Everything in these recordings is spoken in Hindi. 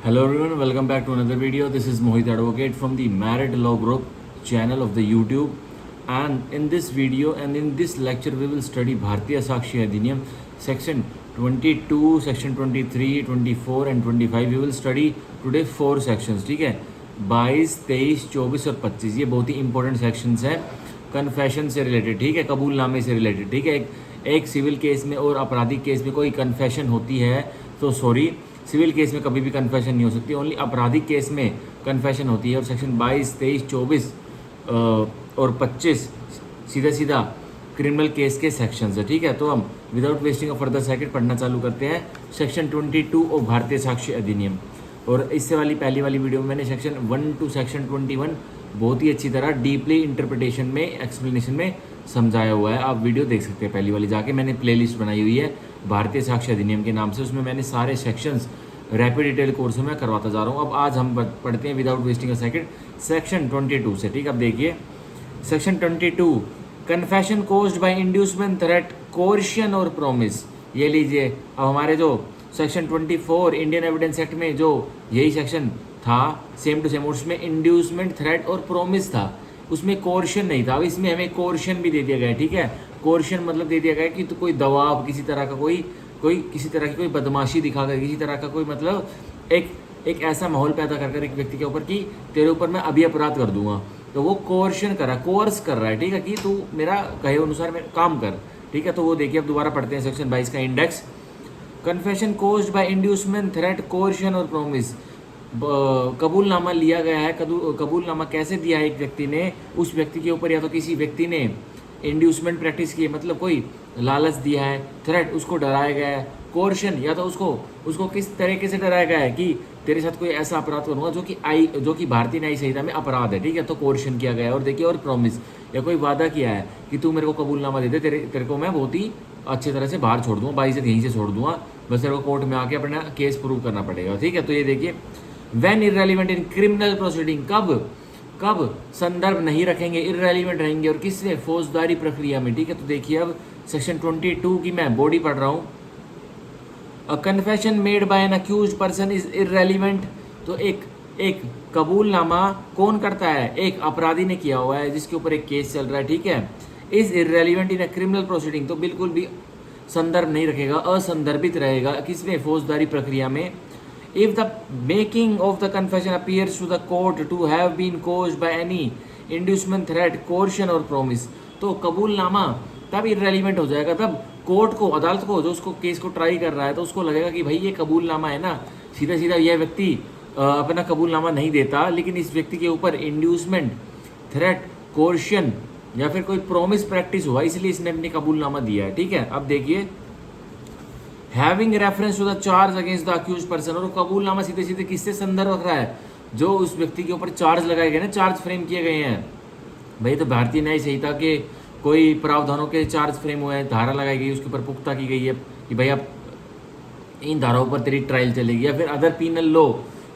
Hello everyone, welcome back to another video. This is Mohit Advocate from the Married Law Group channel of the YouTube. And in this video and in this lecture, we will study Bharatiya Sakshi Adhiniyam section 22, section 23, 24 and 25. We will study today 4 sections. ठीक है, 22, 23, 24 और 25 ये बहुत ही इंपॉर्टेंट सेक्शंस हैं कन्फेशन से रिलेटेड. ठीक है, कबूलनामे से रिलेटेड. ठीक है, एक सिविल केस में और आपराधिक केस में कोई कन्फेशन होती है तो सॉरी, सिविल केस में कभी भी कन्फेशन नहीं हो सकती, ओनली आपराधिक केस में कन्फेशन होती है. और सेक्शन 22, 23, 24 और 25 सीधा सीधा क्रिमिनल केस के सेक्शंस है. ठीक है, तो हम without wasting of further second पढ़ना चालू करते हैं सेक्शन 22 ऑफ भारतीय साक्ष्य अधिनियम. और इससे वाली पहली वाली वीडियो में मैंने सेक्शन 1 टू सेक्शन 21 बहुत ही अच्छी तरह डीपली इंटरप्रिटेशन में एक्सप्लेनेशन में समझाया हुआ है. आप वीडियो देख सकते हैं पहली वाली जाके. मैंने प्लेलिस्ट बनाई हुई है भारतीय साक्ष्य अधिनियम के नाम से, उसमें मैंने सारे सेक्शंस रैपिड डिटेल कोर्स में करवाता जा रहा हूँ. अब आज हम पढ़ते हैं without wasting a second section 22 से. ठीक है, अब देखिए section 22, confession caused by inducement, threat, coercion और प्रोमिस. ये लीजिए, अब हमारे जो सेक्शन 24 इंडियन एविडेंस एक्ट में जो यही सेक्शन था सेम टू सेम, उसमें इंड्यूसमेंट, थ्रेट और प्रोमिस था, उसमें कोर्शन नहीं था. अब इसमें हमें कोर्शन भी दे दिया गया है. ठीक है, कोर्शन मतलब दे दिया गया है कि तो कोई दबाव, किसी तरह का कोई किसी तरह की कोई बदमाशी दिखाकर, किसी तरह का कोई मतलब एक ऐसा माहौल पैदा कर एक व्यक्ति के ऊपर कि तेरे ऊपर मैं अभी अपराध कर दूंगा, तो वो कोर्शन कर रहा है, कोर्स कर रहा है. ठीक है, कि तू मेरा कहे अनुसार मैं काम कर. ठीक है, तो वो देखिए, अब दोबारा पढ़ते हैं सेक्शन 22 का index. Confession caused by inducement, threat, coercion और प्रोमिस. कबूलनामा लिया गया है. कबूलनामा कैसे दिया है एक व्यक्ति ने उस व्यक्ति के ऊपर, या तो किसी व्यक्ति ने इंड्यूसमेंट प्रैक्टिस की है, मतलब कोई लालच दिया है, थ्रेट उसको डराया गया है, कोर्शन या तो उसको किस तरीके से डराया गया है कि तेरे साथ कोई ऐसा अपराध करूंगा जो कि भारतीय न्याय संहिता में अपराध है. ठीक है, तो कोर्शन किया गया है. और देखिए, और प्रॉमिस या कोई वादा किया है कि तू मेरे को कबूलनामा दे दे, तेरे को मैं बहुत ही अच्छी तरह से बाहर छोड़ दूंगा, बाई से यहीं से छोड़ दूंगा, बस तेरे को कोर्ट में आके अपना केस प्रूव करना पड़ेगा. ठीक है, तो ये देखिए, when irrelevant in criminal proceeding, कब संदर्भ नहीं रखेंगे, इररेलेवेंट रहेंगे, और किससे, फौजदारी प्रक्रिया में. ठीक है, तो देखिए, अब सेक्शन 22 की मैं बॉडी पढ़ रहा हूँ. A confession made by an accused person is irrelevant. तो एक कबूलनामा कौन करता है, एक अपराधी ने किया हुआ है जिसके ऊपर एक केस चल रहा है. ठीक है, is irrelevant in a criminal proceeding, तो बिल्कुल भी संदर्भ नहीं रखेगा, असंदर्भित रहेगा किसमें, फौजदारी प्रक्रिया में. If the making of the confession appears to the court to have been caused by any inducement, threat, coercion or promise, तो कबूलनामा तब इररेलेवेंट हो जाएगा, तब कोर्ट को, अदालत को, जो उसको केस को ट्राई कर रहा है, तो उसको लगेगा कि भाई ये कबूलनामा है ना, सीधा सीधा यह व्यक्ति अपना कबूलनामा नहीं देता, लेकिन इस व्यक्ति के ऊपर इंड्यूसमेंट, थ्रेट, कोर्शन या फिर कोई प्रोमिस प्रैक्टिस हुआ, इसलिए इसने अपनी कबूलनामा दिया है. ठीक है, अब देखिए, having reference to the charge against the accused person, और कबूलनामा सीधे सीधे किससे संदर्भ रख रहा है, जो उस व्यक्ति के ऊपर चार्ज लगाए गए ना, चार्ज फ्रेम किए गए हैं. भाई तो भारतीय न्याय संहिता के कोई प्रावधानों के चार्ज फ्रेम हुए हैं, धारा लगाई गई, उसके ऊपर पुख्ता की गई है कि भाई अब इन धाराओं पर तेरी ट्रायल चलेगी. या फिर अदर पीनल लॉ,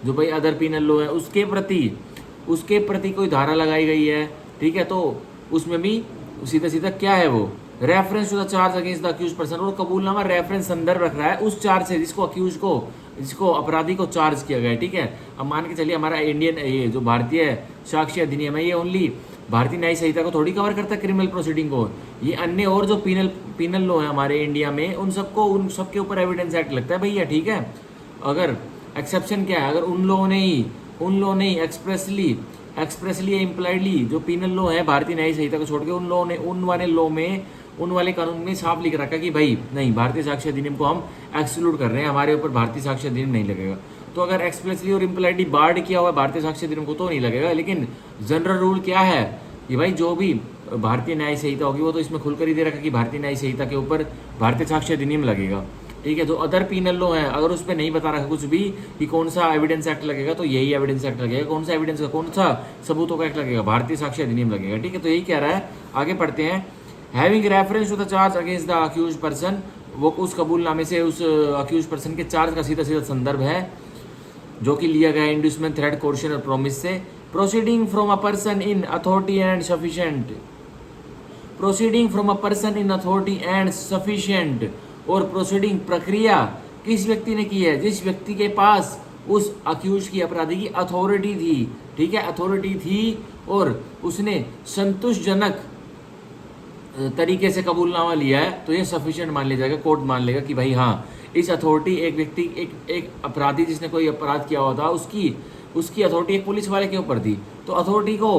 जो भाई अदर पीनल लॉ है उसके प्रति कोई धारा लगाई गई है. ठीक है, तो उसमें भी सीधा सीधा क्या है वो, reference to the charge against the accuse person, और कबूलनामा रेफरेंस संदर्भ रख रहा है उस चार्ज से जिसको अपराधी को चार्ज किया गया है. ठीक है, अब मान के चलिए हमारा इंडियन ये जो भारतीय साक्ष्य अधिनियम है, ये ओनली भारतीय न्याय संहिता को थोड़ी कवर करता है, क्रिमिनल प्रोसीडिंग को. ये अन्य और जो पीनल लॉ है हमारे इंडिया में, उन सबके ऊपर एविडेंस एक्ट लगता है भैया. ठीक है, अगर एक्सेप्शन क्या है, अगर उन लोगों ने एक्सप्रेसली इम्प्लाइडली जो पीनल लॉ है भारतीय न्याय संहिता को छोड़ के उन वाले कानून में साफ लिख रखा कि भाई नहीं, भारतीय साक्ष्य अधिनियम को हम एक्सक्लूड कर रहे हैं, हमारे ऊपर भारतीय साक्ष्य अधिनियम नहीं लगेगा. तो अगर एक्सप्रेसली और इम्प्लाइडली बार्ड किया हुआ भारतीय साक्ष्य अधिनियम को तो नहीं लगेगा. लेकिन जनरल रूल क्या है कि भाई जो भी भारतीय न्याय संहिता होगी वो तो इसमें खुलकर ही दे रखा कि भारतीय न्याय संहिता के ऊपर भारतीय साक्ष्य अधिनियम लगेगा. ठीक है, जो अदर पीनल लॉ है, अगर उस पर नहीं बता रखा कुछ भी कि कौन सा एविडेंस एक्ट लगेगा, तो यही एविडेंस एक्ट लगेगा. कौन सा सबूतों का एक्ट लगेगा, भारतीय साक्ष्य अधिनियम लगेगा. ठीक है, तो यही कह रहा है. आगे पढ़ते हैं. Having reference to the charge against the accused person, वो उस कबूलनामे से उस अक्यूज्ड पर्सन के चार्ज का सीधा सीधा संदर्भ है जो कि लिया गया है इंड्यूसमेंट, थ्रेट, कोर्शन और प्रोमिस से. Proceeding from a person in authority and sufficient, और प्रोसीडिंग प्रक्रिया किस व्यक्ति ने की है, जिस व्यक्ति के पास उस अक्यूज की, अपराधी की अथॉरिटी थी, ठीक है, अथॉरिटी थी, और उसने संतोषजनक तरीके से कबूलनामा लिया है, तो ये सफिशिएंट मान लिया जाएगा, कोर्ट मान लेगा कि भाई हाँ, इस अथॉरिटी, एक व्यक्ति, एक अपराधी जिसने कोई अपराध किया हुआ था, उसकी अथॉरिटी एक पुलिस वाले के ऊपर थी, तो अथॉरिटी को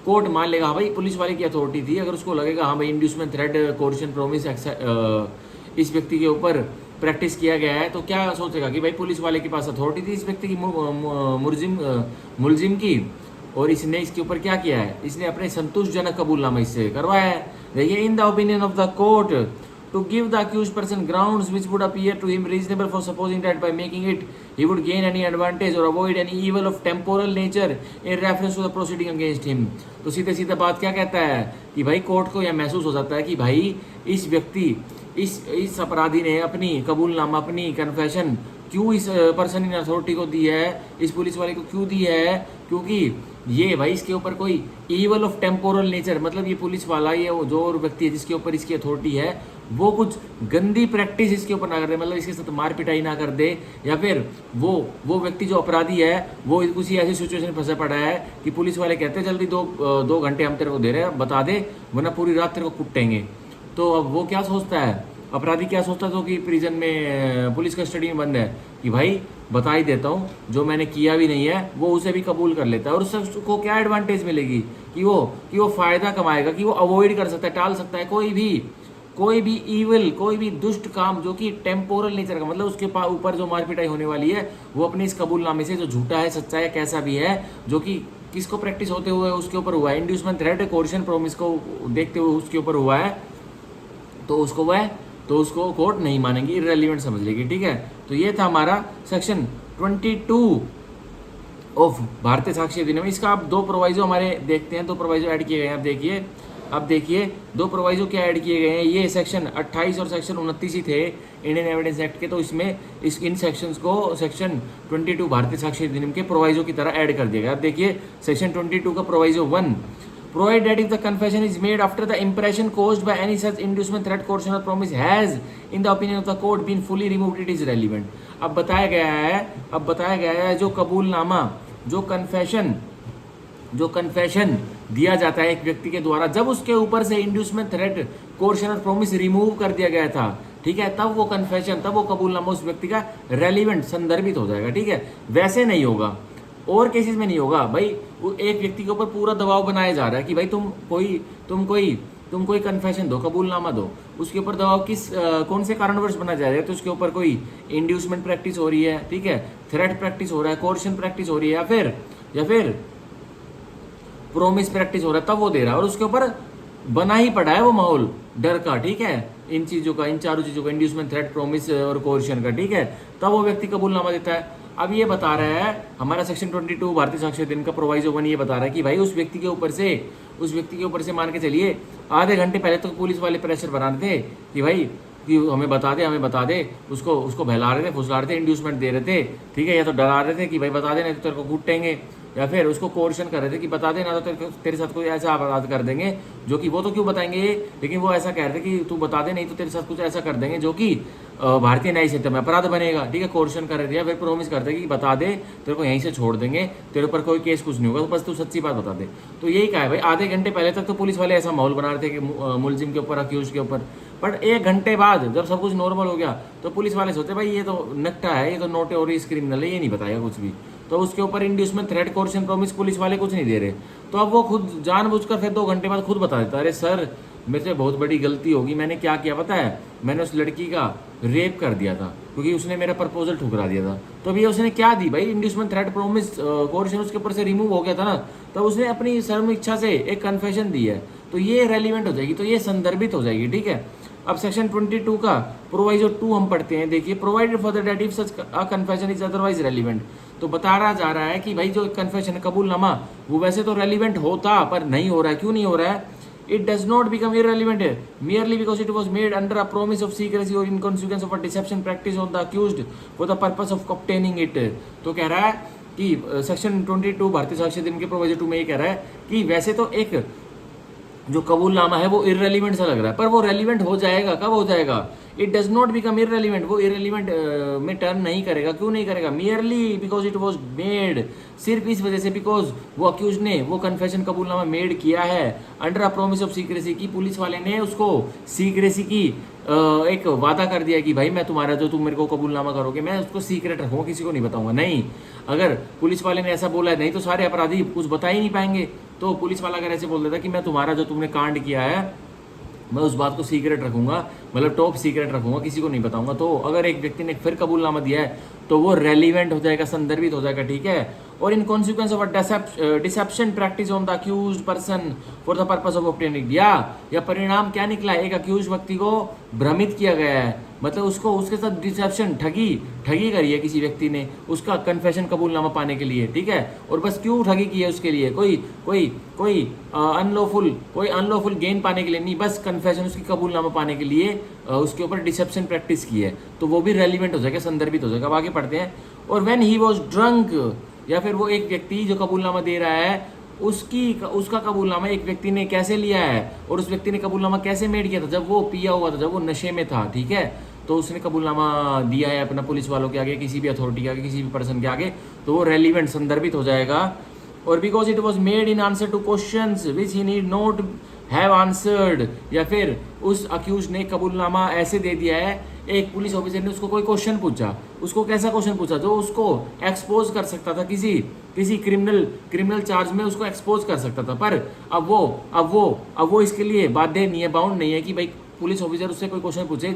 कोर्ट मान लेगा हाँ भाई पुलिस वाले की अथॉरिटी थी। अगर उसको लगेगा हाँ भाई इंड्यूसमेंट, थ्रेट, कोर्शन, प्रोमिस इस व्यक्ति के ऊपर प्रैक्टिस किया गया है, तो क्या सोचेगा कि भाई पुलिस वाले के पास अथॉरिटी थी इस व्यक्ति की, मुलजिम की, और इसने इसके ऊपर क्या किया है, इसने अपने संतोषजनक कबूलनामा इससे करवाया है। देखिए, in the opinion of the court to give the accused person grounds which would appear to him reasonable for supposing that by making it he would gain any advantage or avoid any evil of temporal nature in reference to the proceeding against him। तो सीधे सीधे बात क्या कहता है कि भाई कोर्ट को यह महसूस हो जाता है कि भाई इस व्यक्ति, इस अपराधी ने अपनी कबूलनामा, अपनी कन्फेशन क्यों इस पर्सन इन अथॉरिटी को दी है, इस पुलिस वाले को क्यों दी है, क्योंकि ये भाई इसके ऊपर कोई ईवल ऑफ टेम्पोरल नेचर, मतलब ये पुलिस वाला, ये जो और व्यक्ति है जिसके ऊपर इसकी अथॉरिटी है, वो कुछ गंदी प्रैक्टिस इसके ऊपर ना कर दे, मतलब इसके साथ मार पिटाई ना कर दे, या फिर वो व्यक्ति जो अपराधी है वो किसी ऐसी सिचुएशन में फंसा पड़ा है कि पुलिस वाले कहते हैं जल्दी 2 घंटे हम तेरे को दे रहे हैं, बता दे, वरना पूरी रात तेरे को कुटेंगे। तो अब वो क्या सोचता है, अपराधी क्या सोचता है, तो कि प्रिजन में पुलिस कस्टडी में बंद है, कि भाई बता ही देता हूँ, जो मैंने किया भी नहीं है वो उसे भी कबूल कर लेता है, और उसको क्या एडवांटेज मिलेगी कि वो फ़ायदा कमाएगा, कि वो अवॉइड कर सकता है, टाल सकता है कोई भी ईविल, कोई भी दुष्ट काम जो कि टेम्पोरल नेचर का, मतलब उसके ऊपर जो मारपिटाई होने वाली है वो अपने इस कबूलनामे से, जो झूठा है, सच्चा है, कैसा भी है, जो कि किसको प्रैक्टिस होते हुए उसके ऊपर हुआ है, इंड्यूसमेंट, थ्रेट, कोर्शन, प्रोमिस को देखते हुए उसके ऊपर हुआ है, तो उसको कोर्ट नहीं मानेंगी, इररेलेवेंट समझ लेगी, ठीक है। तो ये था हमारा सेक्शन 22 ऑफ भारतीय साक्ष्य अधिनियम। इसका आप 2 प्रोवाइजो हमारे देखते हैं, 2 प्रोवाइजो ऐड किए गए हैं। अब देखिए 2 प्रोवाइजो क्या ऐड किए गए हैं, ये सेक्शन 28 और सेक्शन 29 ही थे इंडियन एविडेंस एक्ट के, तो इसमें इन सेक्शंस को सेक्शन 22 भारतीय साक्ष्य अधिनियम के प्रोवाइजो की तरह ऐड कर दिया गया। अब देखिए सेक्शन 22 का proviso 1, provide that if the confession is made after the impression caused by any such inducement, threat, coercion or promise has in the opinion of the court been fully removed, it is relevant। अब बताया गया है जो कबूलनामा, जो कन्फेशन दिया जाता है एक व्यक्ति के द्वारा, जब उसके ऊपर से इंड्यूसमेंट, थ्रेट, कोर्शन और प्रोमिस रिमूव कर दिया गया था, ठीक है, तब वो कन्फेशन, तब वो कबूलनामा उस व्यक्ति का रेलिवेंट, संदर्भित हो जाएगा, ठीक है। वैसे नहीं होगा, और केसेस में नहीं होगा भाई, वो एक व्यक्ति के ऊपर पूरा दबाव बनाया जा रहा है कि भाई तुम कोई कन्फेशन दो, कबूलनामा दो, उसके ऊपर दबाव कौन से कारणवश बनाया जा रहा है, तो उसके ऊपर कोई इंड्यूसमेंट प्रैक्टिस हो रही है, ठीक है, थ्रेट प्रैक्टिस हो रहा है, कोर्शन प्रैक्टिस हो रही है, या फिर प्रोमिस प्रैक्टिस हो रहा है, तब वो दे रहा है, और उसके ऊपर बना ही पड़ा है वो माहौल डर का, ठीक है, इन चारों चीज़ों का, इंड्यूसमेंट, थ्रेट, प्रोमिस और कोर्शन का, ठीक है, तब वो व्यक्ति कबूलनामा देता है। अब ये बता रहा है हमारा सेक्शन 22 भारतीय साक्ष्य अधिनियम का प्रोवाइजो 1 ये बता रहा है कि भाई उस व्यक्ति के ऊपर से मान के चलिए आधे घंटे पहले तो पुलिस वाले प्रेशर बना रहे थे कि भाई कि हमें बता दे, उसको बहला रहे थे, फुसला रहे थे, इंड्यूसमेंट दे रहे थे, ठीक है, या तो डरा रहे थे कि भाई बता दे नहीं तो तेरे को कूटेंगे, या फिर उसको कोर्शन कर रहे थे कि बता देना तो तेरे साथ कोई ऐसा अपराध कर देंगे, जो कि वो तो क्यों बताएंगे, लेकिन वो ऐसा कह रहे थे कि तू बता दे नहीं तो तेरे साथ कुछ ऐसा कर देंगे जो कि भारतीय न्याय संहिता में अपराध बनेगा, ठीक है, कोर्शन कर रहे थे, या फिर प्रोमिस करते कि बता दे तेरे को यहीं से छोड़ देंगे, तेरे ऊपर कोई केस कुछ नहीं होगा, तो बस तू सच्ची बात बता दे। तो यही कहा है भाई, आधे घंटे पहले तक तो पुलिस वाले ऐसा माहौल बना रहे थे कि मुलजिम के ऊपर, अक्यूज के ऊपर, बट 1 घंटे बाद जब सब कुछ नॉर्मल हो गया तो पुलिस वाले सोचे भाई ये तो नक्टा है, ये तो नोटोरियस क्रिमिनल है, ये नहीं बताएगा कुछ भी, तो उसके ऊपर inducement, threat, coercion, promise police वाले कुछ नहीं दे रहे, तो अब वो खुद जानबूझकर फिर 2 घंटे बाद खुद बता देता, अरे सर मेरे से बहुत बड़ी गलती होगी, मैंने क्या किया पता है, मैंने उस लड़की का रेप कर दिया था क्योंकि उसने मेरा प्रपोजल ठुकरा दिया था। तो अभी उसने क्या दी भाई, इंड्यूसमेंट, थ्रेट, प्रोमिस, कोर्शन उसके ऊपर से रिमूव हो गया था ना, तो उसने अपनी सर्व इच्छा से एक कन्फेशन दी है, तो ये रेलिवेंट हो जाएगी, तो ये संदर्भित हो जाएगी, ठीक है। अब सेक्शन 22 का प्रोवाइजो 2 हम पढ़ते हैं। देखिए, provided for the date if such a confession is otherwise relevant, तो बता जा रहा है कि भाई जो कन्फेशन, कबूलनामा, वो वैसे तो रेलिवेंट होता पर नहीं हो रहा है। क्यों नहीं हो रहा है? It does not become irrelevant merely because it was made under a promise of secrecy or in consequence of a deception practice on the accused for the purpose of obtaining it। तो कह रहा है कि सेक्शन 22 भारतीय साक्ष्य अधिनियम के प्रोविजन 2 में ये कह रहा है कि वैसे तो एक जो कबूलनामा है वो इररेलीवेंट सा लग रहा है, पर वो रेलिवेंट हो जाएगा। कब हो जाएगा? It does not become irrelevant, वो इररेलीवेंट में टर्न नहीं करेगा। क्यों नहीं करेगा? Merely because it was made, सिर्फ इस वजह से, बिकॉज वो अक्यूज ने वो कन्फेशन कबूलनामा मेड किया है under a promise of secrecy की, पुलिस वाले ने उसको सीक्रेसी की एक वादा कर दिया कि भाई मैं तुम्हारा जो तुम मेरे को कबूलनामा करोगे मैं उसको सीक्रेट रखूंगा, किसी को नहीं बताऊंगा। नहीं, अगर पुलिस वाले ने ऐसा बोला है, नहीं तो सारे अपराधी कुछ बता ही नहीं पाएंगे। तो पुलिस वाला अगर ऐसे बोल देता कि मैं तुम्हारा जो तुमने कांड किया है मैं उस बात को सीक्रेट रखूंगा, मतलब टॉप सीक्रेट रखूंगा, किसी को नहीं बताऊंगा, तो अगर एक व्यक्ति ने फिर कबूलनामा दिया है तो वो रेलिवेंट हो जाएगा, संदर्भित हो जाएगा। ठीक है। और in consequence of deception practice on the accused person for the purpose of obtaining, या परिणाम क्या निकला? एक अक्यूज व्यक्ति को भ्रमित किया गया है, मतलब उसको उसके साथ डिसेप्शन, ठगी करी है किसी व्यक्ति ने उसका कन्फेशन कबूलनामा पाने के लिए। ठीक है। और बस क्यों ठगी की है? उसके लिए कोई अनलॉफुल गेन पाने के लिए नहीं, बस कन्फेशन उसकी कबूलनामा पाने के लिए उसके ऊपर डिसेप्शन प्रैक्टिस की है, तो वो भी रेलिवेंट हो जाएगा, संदर्भित हो जाएगा। अब आगे पढ़ते हैं। और व्हेन ही वाज ड्रंक, या फिर वो एक व्यक्ति जो कबूलनामा दे रहा है उसका कबूलनामा एक व्यक्ति ने कैसे लिया है, और उस व्यक्ति ने कबूलनामा कैसे मेड किया था? जब वो पिया हुआ था, जब वो नशे में था। ठीक है। तो उसने कबूलनामा दिया है अपना पुलिस वालों के आगे, किसी भी अथॉरिटी के आगे, किसी भी पर्सन के आगे, तो वो रेलिवेंट, संदर्भित हो जाएगा। और because it was made in answer two questions which he need not have answered, या फिर उस अक्यूज ने कबूलनामा ऐसे दे दिया है, एक पुलिस ऑफिसर ने उसको कोई क्वेश्चन पूछा, उसको कैसा क्वेश्चन पूछा जो उसको एक्सपोज कर सकता था किसी क्रिमिनल चार्ज में उसको एक्सपोज कर सकता था, पर अब वो इसके लिए बाध्य नहीं है, बाउंड नहीं है कि भाई पुलिस ऑफिसर उससे कोई क्वेश्चन पूछे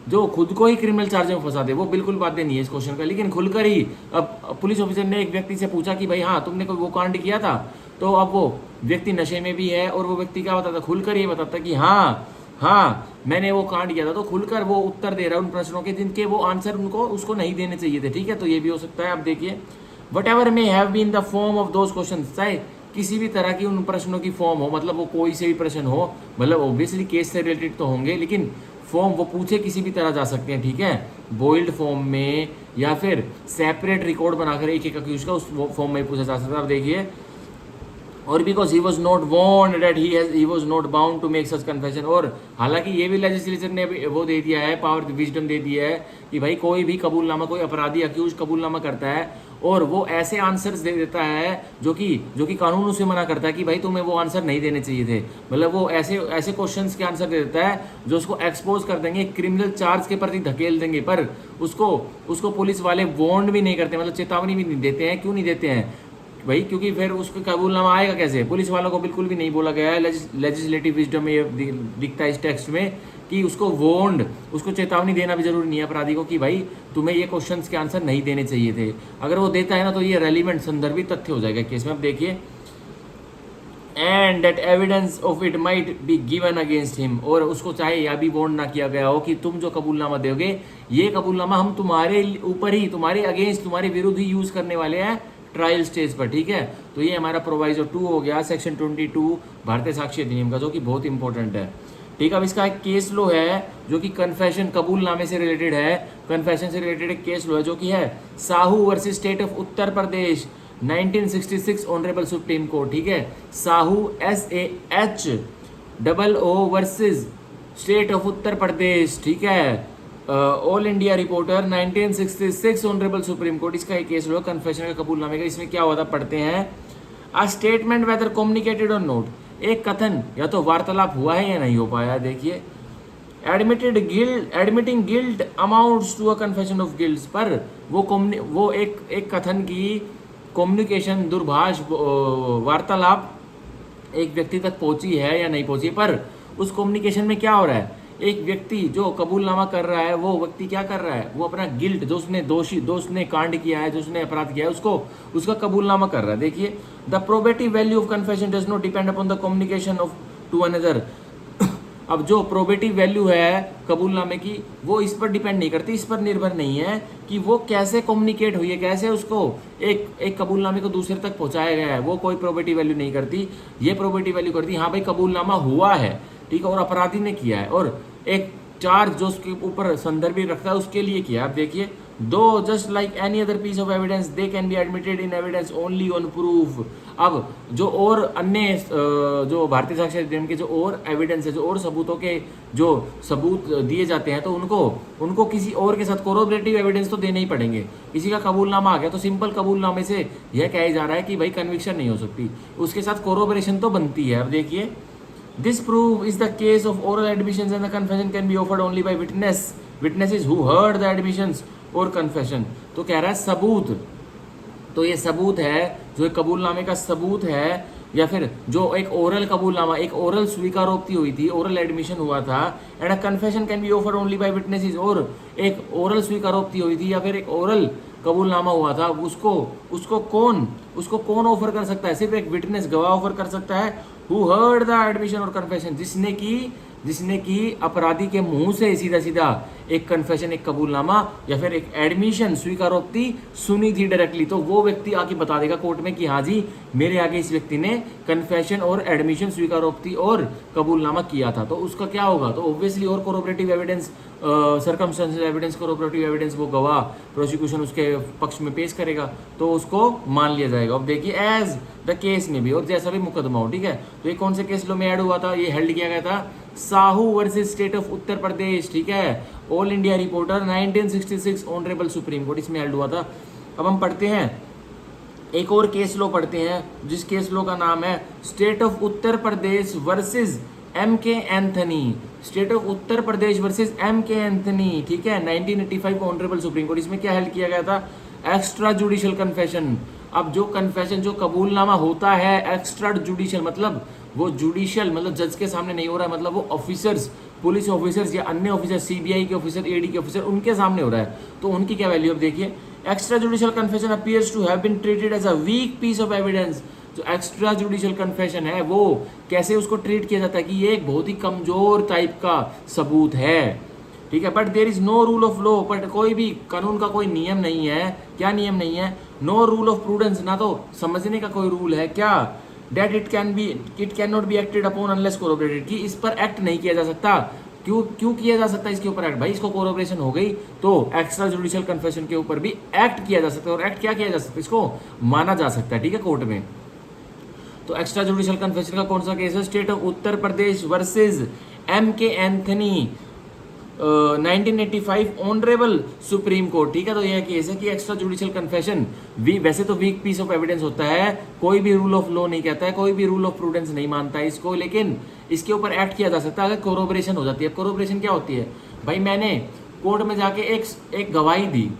जो खुद को ही क्रिमिनल चार्ज में फंसा दे, वो बिल्कुल बाध्य नहीं है इस क्वेश्चन का। लेकिन खुलकर ही अब पुलिस ऑफिसर ने एक व्यक्ति से पूछा कि भाई हाँ तुमने कोई वो कांड किया था, तो अब वो व्यक्ति नशे में भी है और वो व्यक्ति क्या बताता, खुलकर ये बताता कि हाँ मैंने वो कांड किया था, तो खुलकर वो उत्तर दे रहा है उन प्रश्नों के जिनके वो आंसर उसको नहीं देने चाहिए थे। ठीक है। तो ये भी हो सकता है। आप देखिए, whatever may have been the form of those question, चाहे किसी भी तरह की उन प्रश्नों की फॉर्म हो, मतलब वो कोई से भी प्रश्न हो, मतलब ऑब्वियसली केस से रिलेटेड तो होंगे, लेकिन फॉर्म वो पूछे किसी भी तरह जा सकते हैं। ठीक है। बॉइल्ड फॉर्म में या फिर सेपरेट रिकॉर्ड बनाकर एक अक्यूज का उस फॉर्म में पूछा जा सकता है। आप देखिए, और because he was not want that he was not bound to make such confession, और हालांकि ये भी लेजिस्लेचर ने वो दे दिया है, पावर विजडम दे दिया है कि भाई कोई भी कबूलनामा, कोई अपराधी अक्यूज कबूलनामा करता है और वो ऐसे आंसर्स दे देता है जो कि कानून उसे मना करता है कि भाई तुम्हें वो आंसर नहीं देने चाहिए थे, मतलब वो ऐसे क्वेश्चंस के आंसर दे देता है जो उसको एक्सपोज कर देंगे, क्रिमिनल चार्ज के प्रति धकेल देंगे, पर उसको पुलिस वाले वार्न भी नहीं करते, मतलब चेतावनी भी नहीं देते हैं। क्यों नहीं देते हैं भाई? क्योंकि फिर उसको कबूलनामा आएगा कैसे? पुलिस वालों को बिल्कुल भी नहीं बोला गया है, लेजिस्लेटिव विजडम में ये दिखता है इस टेक्स्ट में कि उसको चेतावनी देना भी जरूरी नहीं है अपराधी को कि भाई तुम्हें ये क्वेश्चंस के आंसर नहीं देने चाहिए थे। अगर वो देता है ना तो ये रेलिवेंट, संदर्भित तथ्य हो जाएगा केस में। अब देखिए, and that evidence of it might be given against him, और उसको चाहे यह भी वार्न ना किया गया हो कि तुम जो कबूलनामा दोगे ये कबूलनामा हम तुम्हारे ऊपर ही, तुम्हारे अगेंस्ट, तुम्हारे विरुद्ध ही यूज करने वाले हैं ट्रायल स्टेज पर। ठीक है। तो ये हमारा प्रोवाइजो 2 हो गया, सेक्शन 22 भारतीय साक्ष्य अधिनियम का, जो कि बहुत इंपॉर्टेंट है। ठीक है। अब इसका एक केस लो है जो कि कन्फेशन, कबूलनामे से रिलेटेड है, कन्फेशन से रिलेटेड एक केस लो है जो कि है Sahu versus state of Uttar Pradesh 1966 honourable supreme Court. ठीक है। Sahu SAHOO versus state of Uttar Pradesh. ठीक है। All India Reporter 1966 honourable supreme Court, इसका एक केस लो कन्फेशन का, कबूलनामे का। इसमें क्या होता पढ़ते हैं, अ स्टेटमेंट वेदर कम्युनिकेटेड और नोट, एक कथन या तो वार्तालाप हुआ है या नहीं हो पाया। देखिए, admitting guilt amounts to a confession of guilt, पर वो एक कथन की कम्युनिकेशन, दूरभाष, वार्तालाप एक व्यक्ति तक पहुंची है या नहीं पहुंची, पर उस कम्युनिकेशन में क्या हो रहा है, एक व्यक्ति जो कबूलनामा कर रहा है वो व्यक्ति क्या कर रहा है, वो अपना गिल्ट, जो उसने कांड किया है, जो उसने अपराध किया है, उसका कबूलनामा कर रहा है। देखिए, the probative value of confession does not depend upon the communication of to another. अब जो प्रोबेटिव वैल्यू है कबूलनामे की, वो इस पर डिपेंड नहीं करती, इस पर निर्भर नहीं है कि वो कैसे कम्युनिकेट हुई है, कैसे उसको एक कबूलनामे को दूसरे तक पहुंचाया गया है, वो कोई प्रोबेटिव वैल्यू नहीं करती। ये प्रोबेटिव वैल्यू करती हाँ भाई कबूलनामा हुआ है, ठीक है, और अपराधी ने किया है, और एक चार्ज जो उसके ऊपर संदर्भ रखता है उसके लिए किया है। अब देखिए, though just like any other piece of evidence they can be admitted in evidence only on proof. अब जो और अन्य जो भारतीय साक्ष्य अधिनियम के जो और एविडेंस है, जो और सबूतों के जो सबूत दिए जाते हैं, तो उनको किसी और के साथ कोरोबरेटिव एविडेंस तो देने ही पड़ेंगे। किसी का कबूलनामा आ गया तो सिंपल कबूलनामे से यह कहा जा रहा है कि भाई कन्विक्शन नहीं हो सकती, उसके साथ कोरोबरेशन तो बनती है। अब देखिए, this proof is the case of oral admissions and the confession can be offered only by witnesses who heard the admissions और कन्फेशन। तो कह रहा है सबूत, तो ये सबूत है जो एक कबूलनामे का सबूत है, या फिर जो एक ओरल कबूलनामा, एक ओरल स्वीकारोक्ति हुई थी, ओरल एडमिशन हुआ था, and a confession can be offered only by witnesses, और एक ओरल स्वीकारोक्ति हुई थी या फिर एक ओरल कबूलनामा हुआ था, उसको कौन ऑफर कर सकता है? सिर्फ एक विटनेस, गवाह ऑफर कर सकता है। हु हर्ड द एडमिशन और कन्फेशन, जिसने की अपराधी के मुंह से सीधा सीधा एक कन्फेशन, एक कबूलनामा या फिर एक एडमिशन, स्वीकारोक्ति सुनी थी डायरेक्टली, तो वो व्यक्ति आके बता देगा कोर्ट में कि हाँ जी, मेरे आगे इस व्यक्ति ने कन्फेशन और एडमिशन, स्वीकारोक्ति और कबूलनामा किया था। तो उसका क्या होगा? तो ऑब्वियसली और corroborative evidence, circumstantial evidence, corroborative evidence वो गवाह, प्रोसिक्यूशन उसके पक्ष में पेश करेगा, तो उसको मान लिया जाएगा। अब देखिए, एज द केस में भी, और जैसा भी मुकदमा हो, ठीक है। तो ये कौन से केस लो में ऐड हुआ था? ये हेल्ड किया गया था Sahu versus state of Uttar Pradesh, ठीक है, All India Reporter 1966, honourable supreme court, इसमें हेल्ड हुआ था। अब हम पढ़ते हैं, एक और केस लो पढ़ते हैं, जिस केस लो का नाम है state of Uttar Pradesh versus M.K. Anthony, state of Uttar Pradesh versus M.K. Anthony, ठीक है, 1985 ऑनरेबल सुप्रीम कोर्ट। इसमें क्या हेल्ड किया गया था? Extra judicial confession. अब जो कन्फेशन, जो कबूलनामा होता है एक्स्ट्रा जुडिशियल, मतलब वो जुडिशियल, मतलब जज के सामने नहीं हो रहा है, मतलब वो ऑफिसर्स, पुलिस ऑफिसर्स या अन्य ऑफिसर, सीबीआई के ऑफिसर, AD के ऑफिसर, उनके सामने हो रहा है, तो उनकी क्या वैल्यू? अब देखिए, extra judicial confession appears to have been treated as a weak piece of evidence. जो एक्स्ट्रा जुडिशियल कन्फेशन है वो कैसे उसको ट्रीट किया जाता है कि ये एक बहुत ही कमजोर टाइप का सबूत है, ठीक है। But there is no rule of law, but कोई भी कानून का कोई नियम नहीं है। क्या नियम नहीं है? नो रूल ऑफ प्रूडेंस, ना तो समझने का कोई रूल है क्या, that it can not be acted upon unless corroborated, कि इस पर एक्ट नहीं किया जा सकता। क्यों किया जा सकता है इसके ऊपर एक्ट? भाई इसको कोरोबरेशन हो गई तो एक्स्ट्रा जुडिशियल कन्फेशन के ऊपर भी एक्ट किया जा सकता है, और एक्ट क्या किया जा सकता है? इसको माना जा सकता है, ठीक है, कोर्ट में। तो एक्स्ट्रा जुडिशियल कन्फेशन का कौन सा केस है? State of Uttar Pradesh versus M.K. Anthony, 1985 honourable supreme Court, ठीक है। तो यह केस है कि एक्स्ट्रा जुडिशियल कन्फेशन वैसे तो वीक पीस ऑफ एविडेंस होता है, कोई भी रूल ऑफ लॉ नहीं कहता है, कोई भी रूल ऑफ प्रूडेंस नहीं मानता है इसको, लेकिन इसके ऊपर एक्ट किया जा सकता है अगर कोरोबरेशन हो जाती है। कोरोबरेशन क्या होती है? भाई मैंने कोर्ट में जाके एक गवाही दी,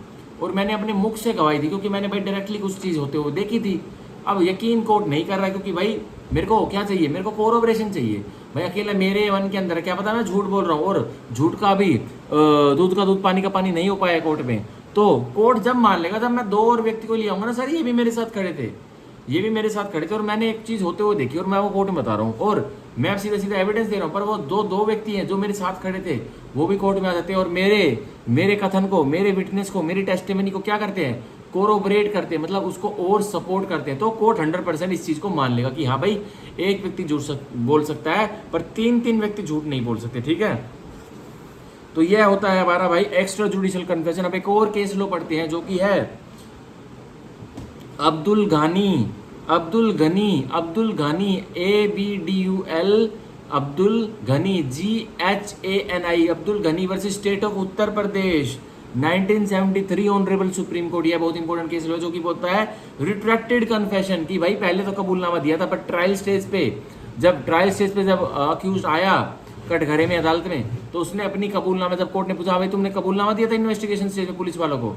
और मैंने अपने मुख से गवाही दी, क्योंकि मैंने भाई डायरेक्टली कुछ चीज़ होते हुए देखी थी। अब यकीन कोर्ट नहीं कर रहा है, क्योंकि भाई मेरे को क्या चाहिए? मेरे को कोरोबरेशन चाहिए। भाई अकेला मेरे मन के अंदर क्या पता मैं झूठ बोल रहा हूँ, और झूठ का भी दूध का दूध पानी का पानी नहीं हो पाया कोर्ट में। तो कोर्ट जब मान लेगा, तब मैं 2 और व्यक्ति को ले आऊंगा ना, सर ये भी मेरे साथ खड़े थे, ये भी मेरे साथ खड़े थे, और मैंने एक चीज़ होते हुए देखी, और मैं वो कोर्ट में बता रहा हूँ, और मैं अब सीधा सीधा एविडेंस दे रहा हूँ, पर वो दो व्यक्ति हैं जो मेरे साथ खड़े थे, वो भी कोर्ट में आ जाते हैं, और मेरे कथन को, मेरे विटनेस को, मेरी टेस्टिमनी को क्या करते हैं? कोरोबरेट करते हैं, मतलब उसको और सपोर्ट करते हैं। तो कोर्ट 100% इस चीज़ को मान लेगा कि हाँ भाई एक व्यक्ति बोल सकता है, पर 3 व्यक्ति झूठ नहीं बोल सकते, ठीक है। तो यह होता है हमारा भाई एक्स्ट्रा जुडिशियल कन्फेशन। अब एक और केस लो पढ़ते हैं, जो कि है अब्दुल घनी, ABDUL, अब्दुल घनी, GHANI, अब्दुल घनी versus state of Uttar Pradesh, 1973 honourable supreme court. यह बहुत इंपॉर्टेंट केस है, जो कि बोलता है रिट्रैक्टेड कन्फेशन, कि भाई पहले तो कबूलनामा दिया था, पर ट्रायल स्टेज पे जब अक्यूज आया कटघरे में, अदालत में, तो उसने अपनी कबूलनामा, जब कोर्ट ने पूछा भाई तुमने कबूलनामा दिया था इन्वेस्टिगेशन स्टेज में पुलिस वालों को,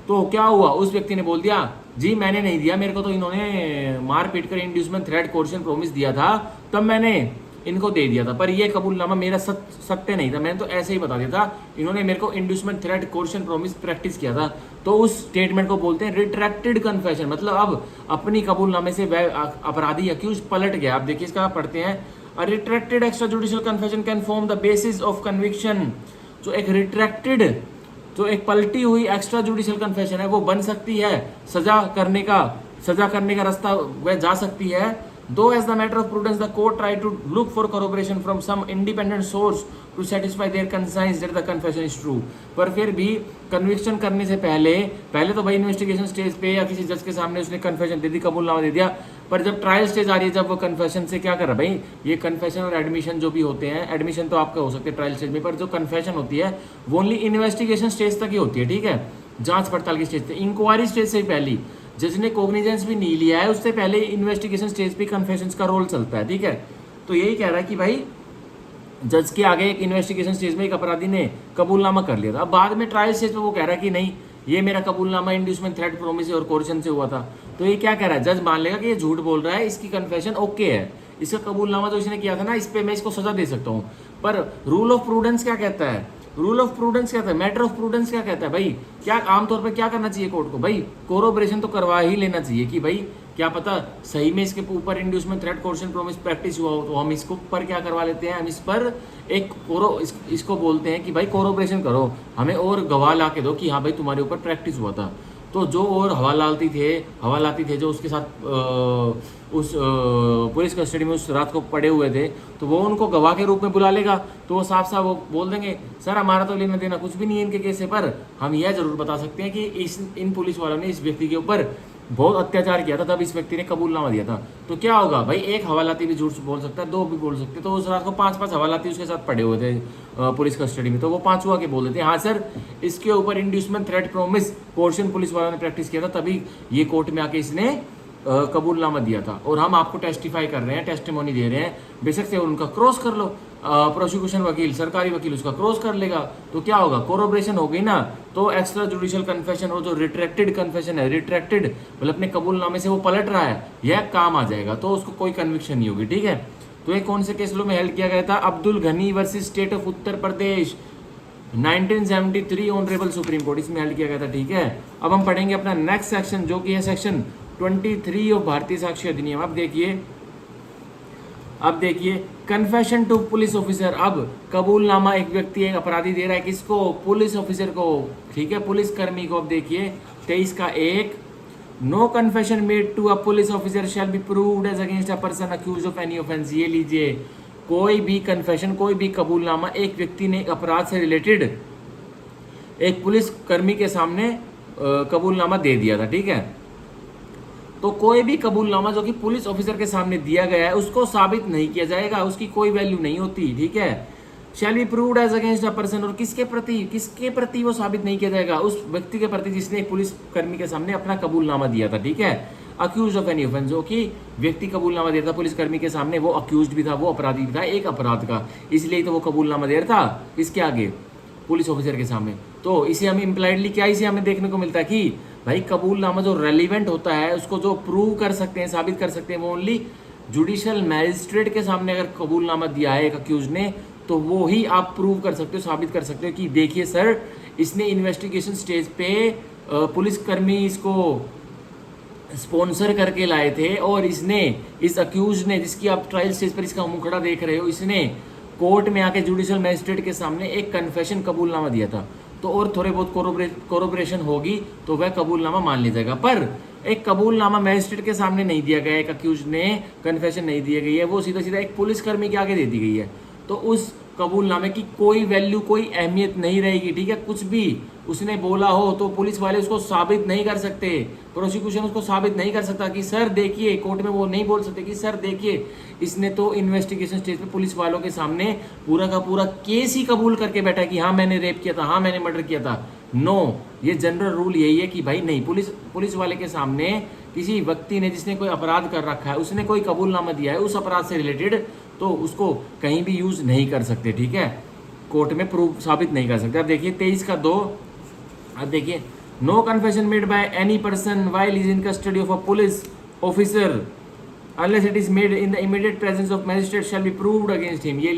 तो क्या हुआ? उस व्यक्ति ने बोल दिया जी मैंने नहीं दिया, मेरे को तो इन्होंने मार पीट कर इंड्यूसमेंट, थ्रेट, कोर्शन, प्रॉमिस दिया था, तब मैंने इनको दे दिया था, पर ये कबूलनामा मेरा सत्य नहीं था, मैंने तो ऐसे ही बता दिया था, इन्होंने मेरे को inducement, threat, coercion, promise practice किया था। तो उस स्टेटमेंट को बोलते हैं रिट्रैक्टेड कन्फेशन, मतलब अब अपनी कबूलनामे से अपराधी अक्यूज पलट गया। आप देखिए इसका पढ़ते हैं, a retracted extra judicial confession can form the basis of conviction. जो एक रिट्रैक्टेड, जो एक पलटी हुई एक्स्ट्रा जुडिशियल कन्फेशन है, वो बन सकती है सजा करने का रास्ता वह जा सकती है Though as the matter of prudence the court tried to look for corroboration from some independent source to satisfy their conscience that the confession is true, पर फिर भी कन्विक्शन करने से पहले तो भाई इन्वेस्टिगेशन स्टेज पे या किसी जज के सामने उसने कन्फेशन दे दी, कबूलनामा दे दिया, पर जब ट्रायल स्टेज आ रही है, जब वो कन्फेशन से क्या कर रहा है भाई, ये कन्फेशन और एडमिशन जो भी होते हैं, एडमिशन तो आपका हो सकते हैं ट्रायल स्टेज में, पर जो कन्फेशन होती है वो ओनली इन्वेस्टिगेशन स्टेज तक ही होती है, ठीक है, जांच पड़ताल की स्टेज पे, इंक्वायरी स्टेज से पहली जज ने कोग्निजेंस भी नहीं लिया है, उससे पहले इन्वेस्टिगेशन स्टेज पे कन्फेशंस का रोल चलता है, ठीक है। तो यही कह रहा है कि भाई जज के आगे एक इन्वेस्टिगेशन स्टेज में एक अपराधी ने कबूलनामा कर लिया था, अब बाद में ट्रायल स्टेज पे वो कह रहा है कि नहीं ये मेरा कबूलनामा इंड्यूसमेंट, थ्रेट, प्रोमिस और कोर्शन से हुआ था, तो ये क्या कह रहा है, जज मान लेगा कि ये झूठ बोल रहा है, इसकी कन्फेशन ओके है, इसका कबूलनामा जो इसने किया था ना, इस पे मैं इसको सजा दे सकता हूँ। पर रूल ऑफ प्रूडेंस क्या कहता है, रूल ऑफ प्रूडेंस क्या कहता है, मैटर ऑफ प्रूडेंस क्या कहता है भाई, क्या आमतौर पर क्या करना चाहिए कोर्ट को, भाई कोरोबरेशन तो करवा ही लेना चाहिए कि भाई क्या पता सही में इसके ऊपर inducement, threat, coercion, promise practice हुआ हो, तो हम इसको पर क्या करवा लेते हैं, हम इस पर एक इसको बोलते हैं कि भाई कोरोबरेशन करो, हमें और गवाह ला के दो कि हाँ भाई तुम्हारे ऊपर प्रैक्टिस हुआ था। तो जो और हवालाती थे जो उसके साथ उस पुलिस कस्टडी में उस रात को पड़े हुए थे, तो वो उनको गवाह के रूप में बुला लेगा, तो वो साफ साफ वो बोल देंगे सर हमारा तो लेना देना कुछ भी नहीं है इनके केस से, पर हम यह जरूर बता सकते हैं कि इन पुलिस वालों ने इस व्यक्ति के ऊपर बहुत अत्याचार किया था, तब इस व्यक्ति ने कबूलनामा दिया था। तो क्या होगा भाई, एक हवालाती भी झूठ बोल सकता है, दो भी बोल सकते, तो उस रात को 5 हवालाती उसके साथ पड़े हुए थे पुलिस कस्टडी में, तो वो 5 के बोल देते हैं हाँ सर इसके ऊपर inducement, threat, promise, coercion police वालों ने प्रैक्टिस किया था, तभी ये कोर्ट में आके इसने कबूलनामा दिया था, और हम आपको टेस्टिफाई कर रहे हैं, टेस्टिमोनी दे रहे हैं, बेशक से उनका क्रॉस कर लो, प्रोसिक्यूशन वकील, सरकारी वकील उसका क्रॉस कर लेगा, तो क्या होगा, कोरोबरेशन हो गई ना, तो एक्स्ट्रा जुडिशियल कन्फेशन और जो रिट्रैक्टेड कन्फेशन है, रिट्रैक्टेड मतलब अपने कबूलनामे से वो पलट रहा है, यह काम आ जाएगा, तो उसको कोई कन्विक्शन नहीं होगी, ठीक है। तो ये कौन से केस लो में हेल्ड किया गया था, Abdul Gani versus state of Uttar Pradesh 1973 honourable supreme court, इसमें हेल्ड किया गया था, ठीक है। अब हम पढ़ेंगे अपना नेक्स्ट सेक्शन जो कि है सेक्शन 23 ऑफ भारतीय साक्ष्य अधिनियम। अब देखिए कन्फेशन टू पुलिस ऑफिसर, अब कबूलनामा एक व्यक्ति एक अपराधी दे रहा है किसको, पुलिस ऑफिसर को, ठीक है, पुलिस कर्मी को। अब देखिए 23 का 1, no confession made to a police officer shall be proved as against a person accused of any offence. ये लीजिए, कोई भी कन्फेशन, कोई भी कबूलनामा एक व्यक्ति ने अपराध से रिलेटेड एक पुलिस कर्मी के सामने कबूलनामा दे दिया था, ठीक है, तो कोई भी कबूलनामा जो कि पुलिस ऑफिसर के सामने दिया गया है उसको साबित नहीं किया जाएगा, उसकी कोई वैल्यू नहीं होती, ठीक है। Shall be proved as against a person, और किसके प्रति वो साबित नहीं किया जाएगा, उस व्यक्ति के प्रति जिसने एक पुलिस कर्मी के सामने अपना कबूलनामा दिया था, ठीक है। अक्यूज ऑफ एनी ऑफेंस, जो कि व्यक्ति कबूलनामा दे रहा था पुलिस कर्मी के सामने, वो अक्यूज भी था, वो अपराधी भी था एक अपराध का, इसलिए तो वो कबूलनामा दे रहा था इसके आगे पुलिस ऑफिसर के सामने। तो इसे हम इम्प्लाइडली क्या इसे हमें देखने को मिलता है कि भाई कबूलनामा जो रेलिवेंट होता है उसको जो प्रूव कर सकते हैं, साबित कर सकते हैं, वो ओनली जुडिशियल मैजिस्ट्रेट के सामने अगर कबूलनामा दिया है एक अक्यूज ने, तो वो ही आप प्रूव कर सकते हो, साबित कर सकते हो कि देखिए सर इसने इन्वेस्टिगेशन स्टेज पे पुलिस कर्मी इसको स्पॉन्सर करके लाए थे, और इसने इस अक्यूज ने, जिसकी आप ट्रायल स्टेज पर इसका मुखड़ा देख रहे हो, इसने कोर्ट में आके जुडिशियल मैजिस्ट्रेट के सामने एक कन्फेशन कबूलनामा दिया था, तो और थोड़े बहुत कोरोबरेशन होगी तो वह कबूलनामा मान लिया जाएगा। पर एक कबूलनामा मैजिस्ट्रेट के सामने नहीं दिया गया, एक अक्यूज ने कन्फेशन नहीं दी गई है, वो सीधा सीधा एक पुलिसकर्मी के आगे दे दी गई है, तो उस कबूलनामे की कोई वैल्यू, कोई अहमियत नहीं रहेगी, ठीक है। कुछ भी उसने बोला हो तो पुलिस वाले उसको साबित नहीं कर सकते, प्रोसिक्यूशन उसको साबित नहीं कर सकता कि सर देखिए, कोर्ट में वो नहीं बोल सकते कि सर देखिए इसने तो इन्वेस्टिगेशन स्टेज पे पुलिस वालों के सामने पूरा का पूरा केस ही कबूल करके बैठा कि हाँ मैंने रेप किया था, हाँ मैंने मर्डर किया था। नो, ये जनरल रूल यही है कि भाई नहीं, पुलिस वाले के सामने किसी व्यक्ति ने जिसने कोई अपराध कर रखा है, उसने कोई कबूलनामा दिया है उस अपराध से रिलेटेड, तो उसको कहीं भी यूज नहीं कर सकते, ठीक है, कोर्ट में प्रूफ साबित नहीं कर सकते। अब देखिए 23 का 2, अब देखिए no confession made by any person while is in custody of a police officer unless it is made in the immediate presence of magistrate shall be proved against him. ये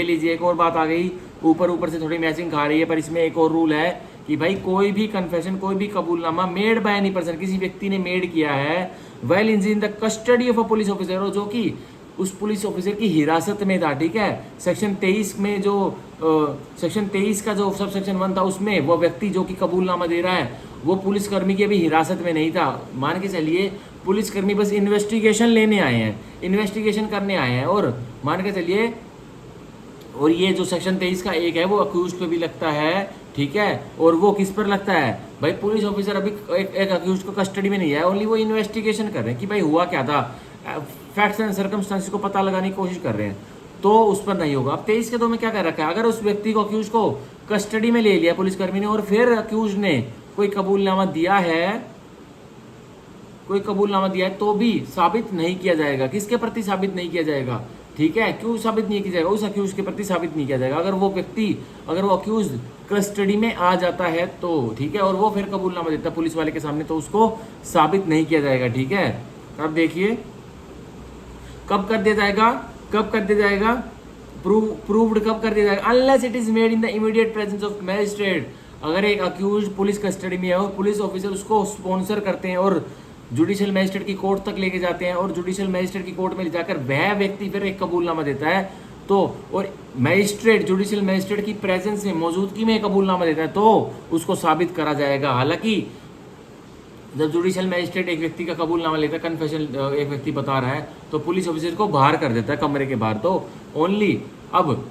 लीजिए एक और बात आ गई, ऊपर से थोड़ी मैचिंग खा रही है, पर इसमें एक और रूल है कि भाई कोई भी कन्फेशन, कोई भी कबूलनामा मेड बाय एनी पर्सन, किसी व्यक्ति ने मेड किया है, while is in the custody of a police officer, और जो कि उस पुलिस ऑफिसर की हिरासत में था, ठीक है। सेक्शन 23 में जो सेक्शन 23 का जो सब सेक्शन 1 था उसमें वो व्यक्ति जो कि कबूलनामा दे रहा है वो पुलिसकर्मी की अभी हिरासत में नहीं था। मान के चलिए पुलिसकर्मी बस इन्वेस्टिगेशन लेने आए हैं, इन्वेस्टिगेशन करने आए हैं, और मान के चलिए और ये जो सेक्शन 23 का एक है वो अक्यूज पे भी लगता है, ठीक है। और वो किस पर लगता है भाई, पुलिस ऑफिसर अभी एक अक्यूज को कस्टडी में नहीं है, ओनली वो इन्वेस्टिगेशन कर रहे हैं कि भाई हुआ क्या था, फैक्ट्स एंड सर्कमस्टांसेस को पता लगाने की कोशिश कर रहे हैं, तो उस पर नहीं होगा। अब 23 के 2 में क्या कर रखा है, अगर उस व्यक्ति को अक्यूज को कस्टडी में ले लिया पुलिसकर्मी ने और फिर अक्यूज ने कोई कबूलनामा दिया है, कोई कबूलनामा दिया है तो भी साबित नहीं किया जाएगा। किसके प्रति साबित नहीं किया जाएगा, ठीक है, क्यों साबित नहीं किया जाएगा, उस अक्यूज के प्रति साबित नहीं किया जाएगा। अगर वो व्यक्ति, अगर वो अक्यूज कस्टडी में आ जाता है तो ठीक है, और वो फिर कबूलनामा देता है पुलिस वाले के सामने, तो उसको साबित नहीं किया जाएगा, ठीक है। अब देखिए कब कर दिया जाएगा, कब कर दिया जाएगा, प्रूव्ड कब कर दिया जाएगा, unless it is made in the immediate presence of magistrate. अगर एक अक्यूज पुलिस कस्टडी में है और पुलिस ऑफिसर उसको स्पॉन्सर करते हैं और जुडिशियल मैजिस्ट्रेट की कोर्ट तक लेके जाते हैं, और जुडिशियल मैजिस्ट्रेट की कोर्ट में ले जाकर वह व्यक्ति फिर एक कबूलनामा देता है, तो और मैजिस्ट्रेट, जुडिशियल मैजिस्ट्रेट की प्रेजेंस में, मौजूदगी में कबूलनामा देता है, तो उसको साबित करा जाएगा। हालांकि जब जुडिशियल मैजिस्ट्रेट एक व्यक्ति का कबूलनामा लेता है, कन्फेशन एक व्यक्ति बता रहा है, तो पुलिस ऑफिसर को बाहर कर देता है कमरे के बाहर, तो ओनली अब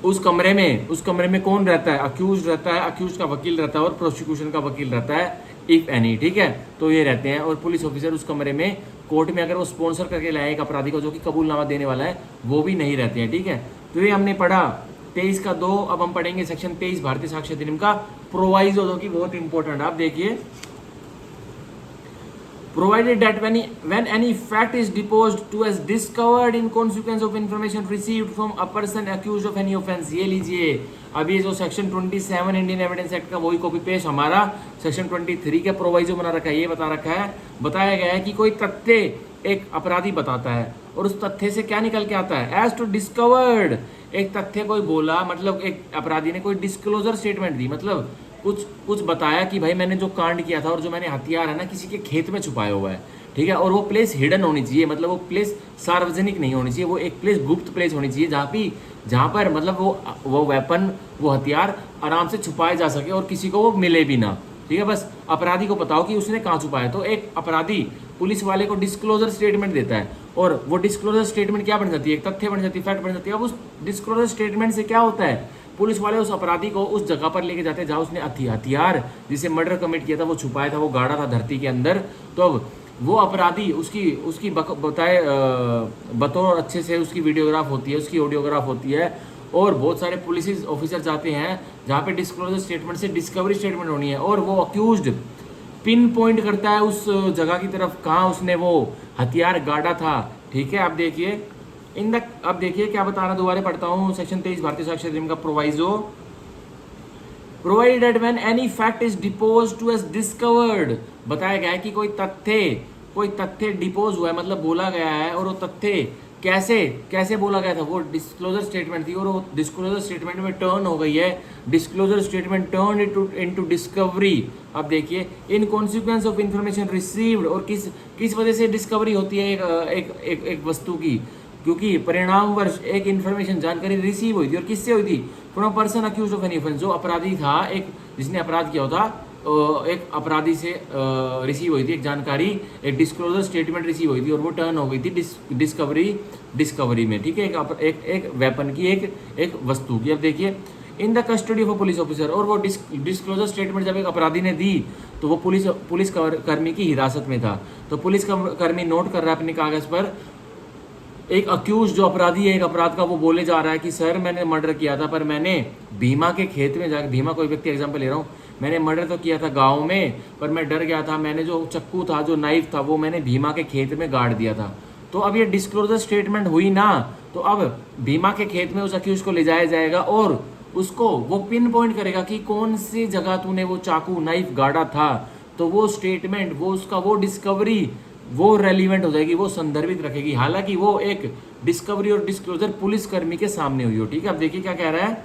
उस कमरे में कौन रहता है, अक्यूज रहता है, अक्यूज का वकील रहता है और प्रोसिक्यूशन का वकील रहता है, इफ एनी, ठीक है, तो ये रहते हैं। और पुलिस ऑफिसर उस कमरे में कोर्ट में अगर वो स्पॉन्सर करके लाए एक अपराधी को जो कि कबूलनामा देने वाला है, वो भी नहीं रहते हैं, ठीक है। तो ये हमने पढ़ा 23 का 2। अब हम पढ़ेंगे सेक्शन 23 भारतीय साक्ष्य अधिनियम का प्रोवाइजो, जो कि बहुत इंपॉर्टेंट। आप देखिए, provided that when any fact is deposed to as discovered in consequence of information received from a person accused of any offense। ये लीजिए, अब ये जो सेक्शन 27 इंडियन एविडेंस एक्ट का वही कॉपी पेस्ट हमारा सेक्शन 23 का प्रोवाइजो बना रखा है। ये बता रखा है, बताया गया है कि कोई तथ्य एक अपराधी बताता है और उस तथ्य से क्या निकल के आता है, एज टू डिस्कवर्ड, एक तथ्य कोई बोला, मतलब एक अपराधी ने कोई डिस्क्लोजर स्टेटमेंट दी, मतलब कुछ बताया कि भाई मैंने जो कांड किया था और जो मैंने हथियार है ना किसी के खेत में छुपाया हुआ है, ठीक है, और वो प्लेस हिडन होनी चाहिए, मतलब वो प्लेस सार्वजनिक नहीं होनी चाहिए, वो एक प्लेस गुप्त प्लेस होनी चाहिए जहाँ पर मतलब वो वेपन, वो हथियार आराम से छुपाए जा सके और किसी को वो मिले भी ना, ठीक है। बस अपराधी को बताओ कि उसने कहाँ छुपाया। तो एक अपराधी पुलिस वाले को डिस्क्लोजर स्टेटमेंट देता है और वो डिस्क्लोजर स्टेटमेंट क्या बन जाती है, एक तथ्य बन जाती है, फैक्ट बन जाती है। अब उस डिस्क्लोजर स्टेटमेंट से क्या होता है, पुलिस वाले उस अपराधी को उस जगह पर लेके जाते हैं जहाँ उसने हथियार जिसे मर्डर कमिट किया था वो छुपाया था, वो गाड़ा था धरती के अंदर। तो अब वो अपराधी उसकी बताए बतौर अच्छे से उसकी वीडियोग्राफ होती है, उसकी ऑडियोग्राफ होती है, और बहुत सारे पुलिस ऑफिसर जाते हैं जहाँ पे डिस्क्लोजर स्टेटमेंट से डिस्कवरी स्टेटमेंट होनी है, और वो अक्यूज्ड पिन पॉइंट करता है उस जगह की तरफ कहाँ उसने वो हथियार गाड़ा था, ठीक है। आप देखिए अब देखिए क्या बता रहा, दोबारा पढ़ता हूँ, सेक्शन 23 भारतीय साक्ष्य अधिनियम का proviso, provided that when any fact is deposed to as discovered, बताया गया है कि कोई तथ्य डिपोज हुआ है, मतलब बोला गया है, और वो तथ्य कैसे बोला गया था, वो डिस्क्लोजर स्टेटमेंट थी और वो डिस्क्लोजर स्टेटमेंट में टर्न हो गई है, disclosure statement turn into discovery. अब देखिए, in consequence of information received, और किस वजह से डिस्कवरी होती है एक वस्तु की, क्योंकि परिणामवश एक इन्फॉर्मेशन जानकारी रिसीव हुई थी, और किससे हुई थी, from person accused of any offence, जो अपराधी था, एक जिसने अपराध किया था, एक अपराधी से रिसीव हुई थी एक जानकारी, एक डिस्क्लोजर स्टेटमेंट रिसीव हुई थी और वो टर्न हो गई थी डिस्कवरी में, ठीक है, एक वेपन की, एक वस्तु की। अब देखिए, in the custody of a police officer, और वो डिस्क्लोजर स्टेटमेंट जब एक अपराधी ने दी तो वो पुलिस कर्मी की हिरासत में था। तो पुलिस कर्मी नोट कर रहा है अपने कागज पर, एक अक्यूज जो अपराधी है एक अपराध का, वो बोले जा रहा है कि सर मैंने मर्डर किया था, पर मैंने भीमा के खेत में जाकर, भीमा कोई व्यक्ति एग्जाम्पल ले रहा हूँ, मैंने मर्डर तो किया था गांव में, पर मैं डर गया था, मैंने जो चक्कू था, जो नाइफ था, वो मैंने भीमा के खेत में गाड़ दिया था। तो अब ये डिस्क्लोजर स्टेटमेंट हुई ना, तो अब भीमा के खेत में उस अक्यूज को ले जाया जाएगा और उसको वो पिन पॉइंट करेगा कि कौन सी जगह तूने वो चाकू नाइफ गाड़ा था, तो वो स्टेटमेंट, वो उसका वो डिस्कवरी, वो रेलिवेंट हो जाएगी, वो संदर्भित रखेगी, हालांकि वो एक डिस्कवरी और डिस्क्लोजर पुलिसकर्मी के सामने हुई हो, ठीक है। अब देखिए क्या कह रहा है,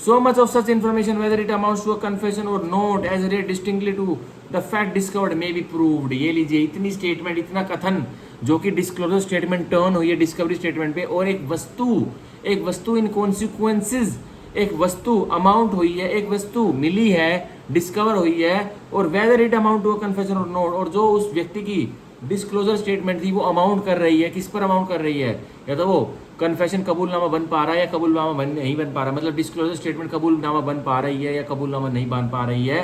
so much of such information whether it amounts to a confession or not as read distinctly to the fact discovered may be proved। ये लीजिए इतनी स्टेटमेंट, इतना कथन जो कि डिस्क्लोजर स्टेटमेंट टर्न हुई है डिस्कवरी स्टेटमेंट पे, और एक वस्तु इन कॉन्सिक्वेंसेज, एक वस्तु अमाउंट हुई है, एक वस्तु मिली है, डिस्कवर हुई है, और whether it amount to a confession or not, और जो उस व्यक्ति की डिस्क्लोजर स्टेटमेंट थी वो अमाउंट कर रही है, किस पर अमाउंट कर रही है, या तो वो कन्फेशन कबूलनामा बन पा रहा है या कबूलनामा नहीं बन पा रहा, मतलब डिस्क्लोजर स्टेटमेंट कबूलनामा बन पा रही है या कबूलनामा नहीं बन पा रही है,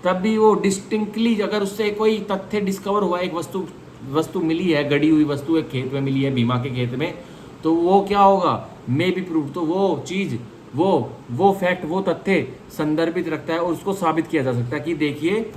तब भी वो डिस्टिंक्टली अगर उससे कोई तथ्य डिस्कवर हुआ, एक वस्तु मिली है, गड़ी हुई वस्तु एक खेत में मिली है, बीमा के खेत में, तो वो क्या होगा, मे बी प्रूव, तो वो चीज़, वो फैक्ट, वो तथ्य संदर्भित रखता है और उसको साबित किया जा सकता है कि देखिए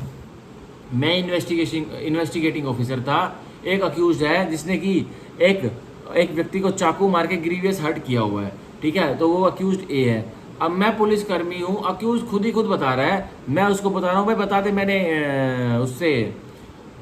मैं इन्वेस्टिगेटिंग ऑफिसर था, एक अक्यूज है जिसने कि एक व्यक्ति को चाकू मार के ग्रीवियस हर्ट किया हुआ है, ठीक है, तो वो अक्यूज ए है। अब मैं पुलिस कर्मी हूँ, अक्यूज खुद बता रहा है, मैं उसको बता रहा हूँ भाई बता दे, मैंने उससे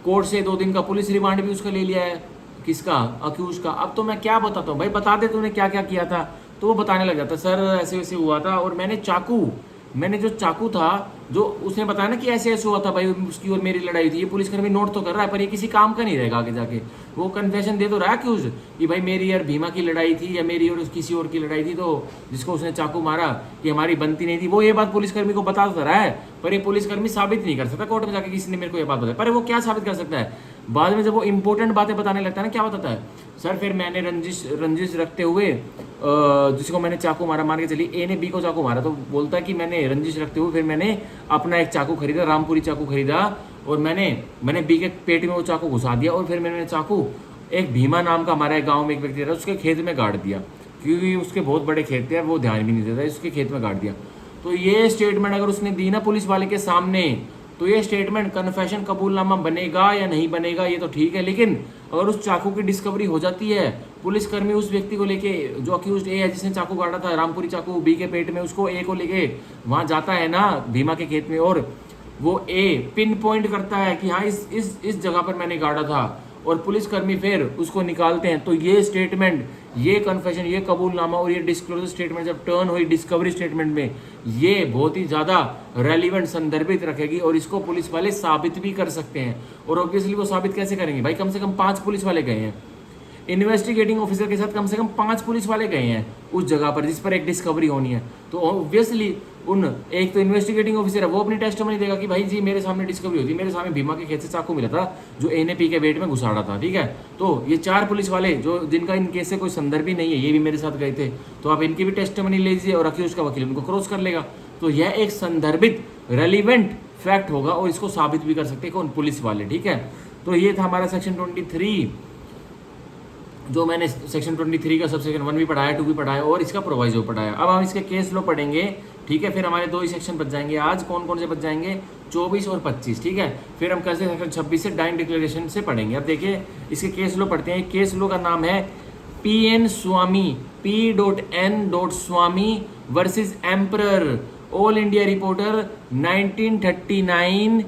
कोर्ट से 2 दिन का पुलिस रिमांड भी उसका ले लिया है, किसका, अक्यूज का। अब तो मैं क्या बताता हूँ भाई, बता दे तूने क्या क्या किया था, तो वो बताने लग जाता, सर ऐसे वैसे हुआ था, और मैंने जो चाकू था, जो उसने बताया ना कि ऐसे ऐसे हुआ था भाई, उसकी और मेरी लड़ाई थी, ये पुलिसकर्मी नोट तो कर रहा है पर ये किसी काम का नहीं रहेगा आगे जाके, वो कन्फेशन दे तो रहा है अक्यूज कि भाई मेरी और भीमा की लड़ाई थी या मेरी और किसी और की लड़ाई थी, तो जिसको उसने चाकू मारा कि हमारी बनती नहीं थी, वो ये बात पुलिसकर्मी को बता तो रहा है, पर ये पुलिसकर्मी साबित नहीं कर सकता कोर्ट में जाके किसी ने मेरे को ये बात बताई, पर वो क्या साबित कर सकता है, बाद में जब वो इंपॉर्टेंट बातें बताने लगता है ना, क्या बताता है, सर फिर मैंने रंजिश रखते हुए जिसको मैंने चाकू मारा, मान के चलिए ए ने बी को चाकू मारा, तो बोलता है कि मैंने रंजिश रखते हुए फिर मैंने अपना एक चाकू खरीदा, रामपुरी चाकू खरीदा, और मैंने बी के पेट में वो चाकू घुसा दिया, और फिर मैंने चाकू एक भीमा नाम का हमारे गाँव में एक व्यक्ति था उसके खेत में गाड़ दिया, क्योंकि उसके बहुत बड़े खेत थे, वो ध्यान भी नहीं देता, उसके खेत में गाड़ दिया। तो ये स्टेटमेंट अगर उसने दी ना पुलिस वाले के सामने, तो ये स्टेटमेंट कन्फेशन कबूलनामा बनेगा या नहीं बनेगा ये तो ठीक है, लेकिन अगर उस चाकू की डिस्कवरी हो जाती है, पुलिसकर्मी उस व्यक्ति को लेके, जो अक्यूज्ड ए है जिसने चाकू काटा था, रामपुरी चाकू बी के पेट में, उसको ए को लेके वहां जाता है ना भीमा के खेत में, और वो ए पिन पॉइंट करता है कि हाँ इस जगह पर मैंने गाड़ा था, और पुलिसकर्मी फिर उसको निकालते हैं, तो ये स्टेटमेंट, ये कन्फेशन, ये कबूलनामा और ये डिस्क्लोजर स्टेटमेंट जब टर्न हुई डिस्कवरी स्टेटमेंट में, ये बहुत ही ज़्यादा रेलिवेंट संदर्भित रखेगी, और इसको पुलिस वाले साबित भी कर सकते हैं। और ऑब्वियसली वो साबित कैसे करेंगे भाई, कम से कम 5 पुलिस वाले गए हैं, इन्वेस्टिगेटिंग ऑफिसर के साथ कम से कम 5 पुलिस वाले गए हैं उस जगह पर जिस पर एक डिस्कवरी होनी है, तो ऑब्वियसली एक तो इन्वेस्टिगेटिंग ऑफिसर है, वो अपनी टेस्टिमनी देगा कि भाई जी मेरे सामने डिस्कवरी होती, मेरे सामने भीमा के खेत से चाकू मिला था जो ए ने पी के पेट में घुसाड़ा था, ठीक है। तो ये 4 पुलिस वाले जो जिनका इन केस से कोई संदर्भ ही नहीं है, ये भी मेरे साथ गए थे, तो आप इनकी भी टेस्टिमनी ले लीजिए, और अक्यूज का वकील उनको क्रॉस कर लेगा, तो यह एक संदर्भित रेलिवेंट फैक्ट होगा, और इसको साबित भी कर सकते हैं कौन, पुलिस वाले, ठीक है। तो ये था हमारा सेक्शन 23, जो मैंने सेक्शन 23 का सब सेक्शन 1 भी पढ़ाया, 2 भी पढ़ाया, और इसका प्रोवाइजो पढ़ाया। अब हम इसके केस लो पढ़ेंगे, ठीक है, फिर हमारे 2 ही सेक्शन बच जाएंगे आज, कौन कौन से बच जाएंगे, 24 और 25, ठीक है। फिर हम कैसे सेक्शन 26 से डाइंग डिक्लेरेशन से पढ़ेंगे। अब देखिए इसके केस लो पढ़ते हैं। केस लो का नाम है P.N. Swami, P.N. Swami versus Emperor, All India Reporter 1939,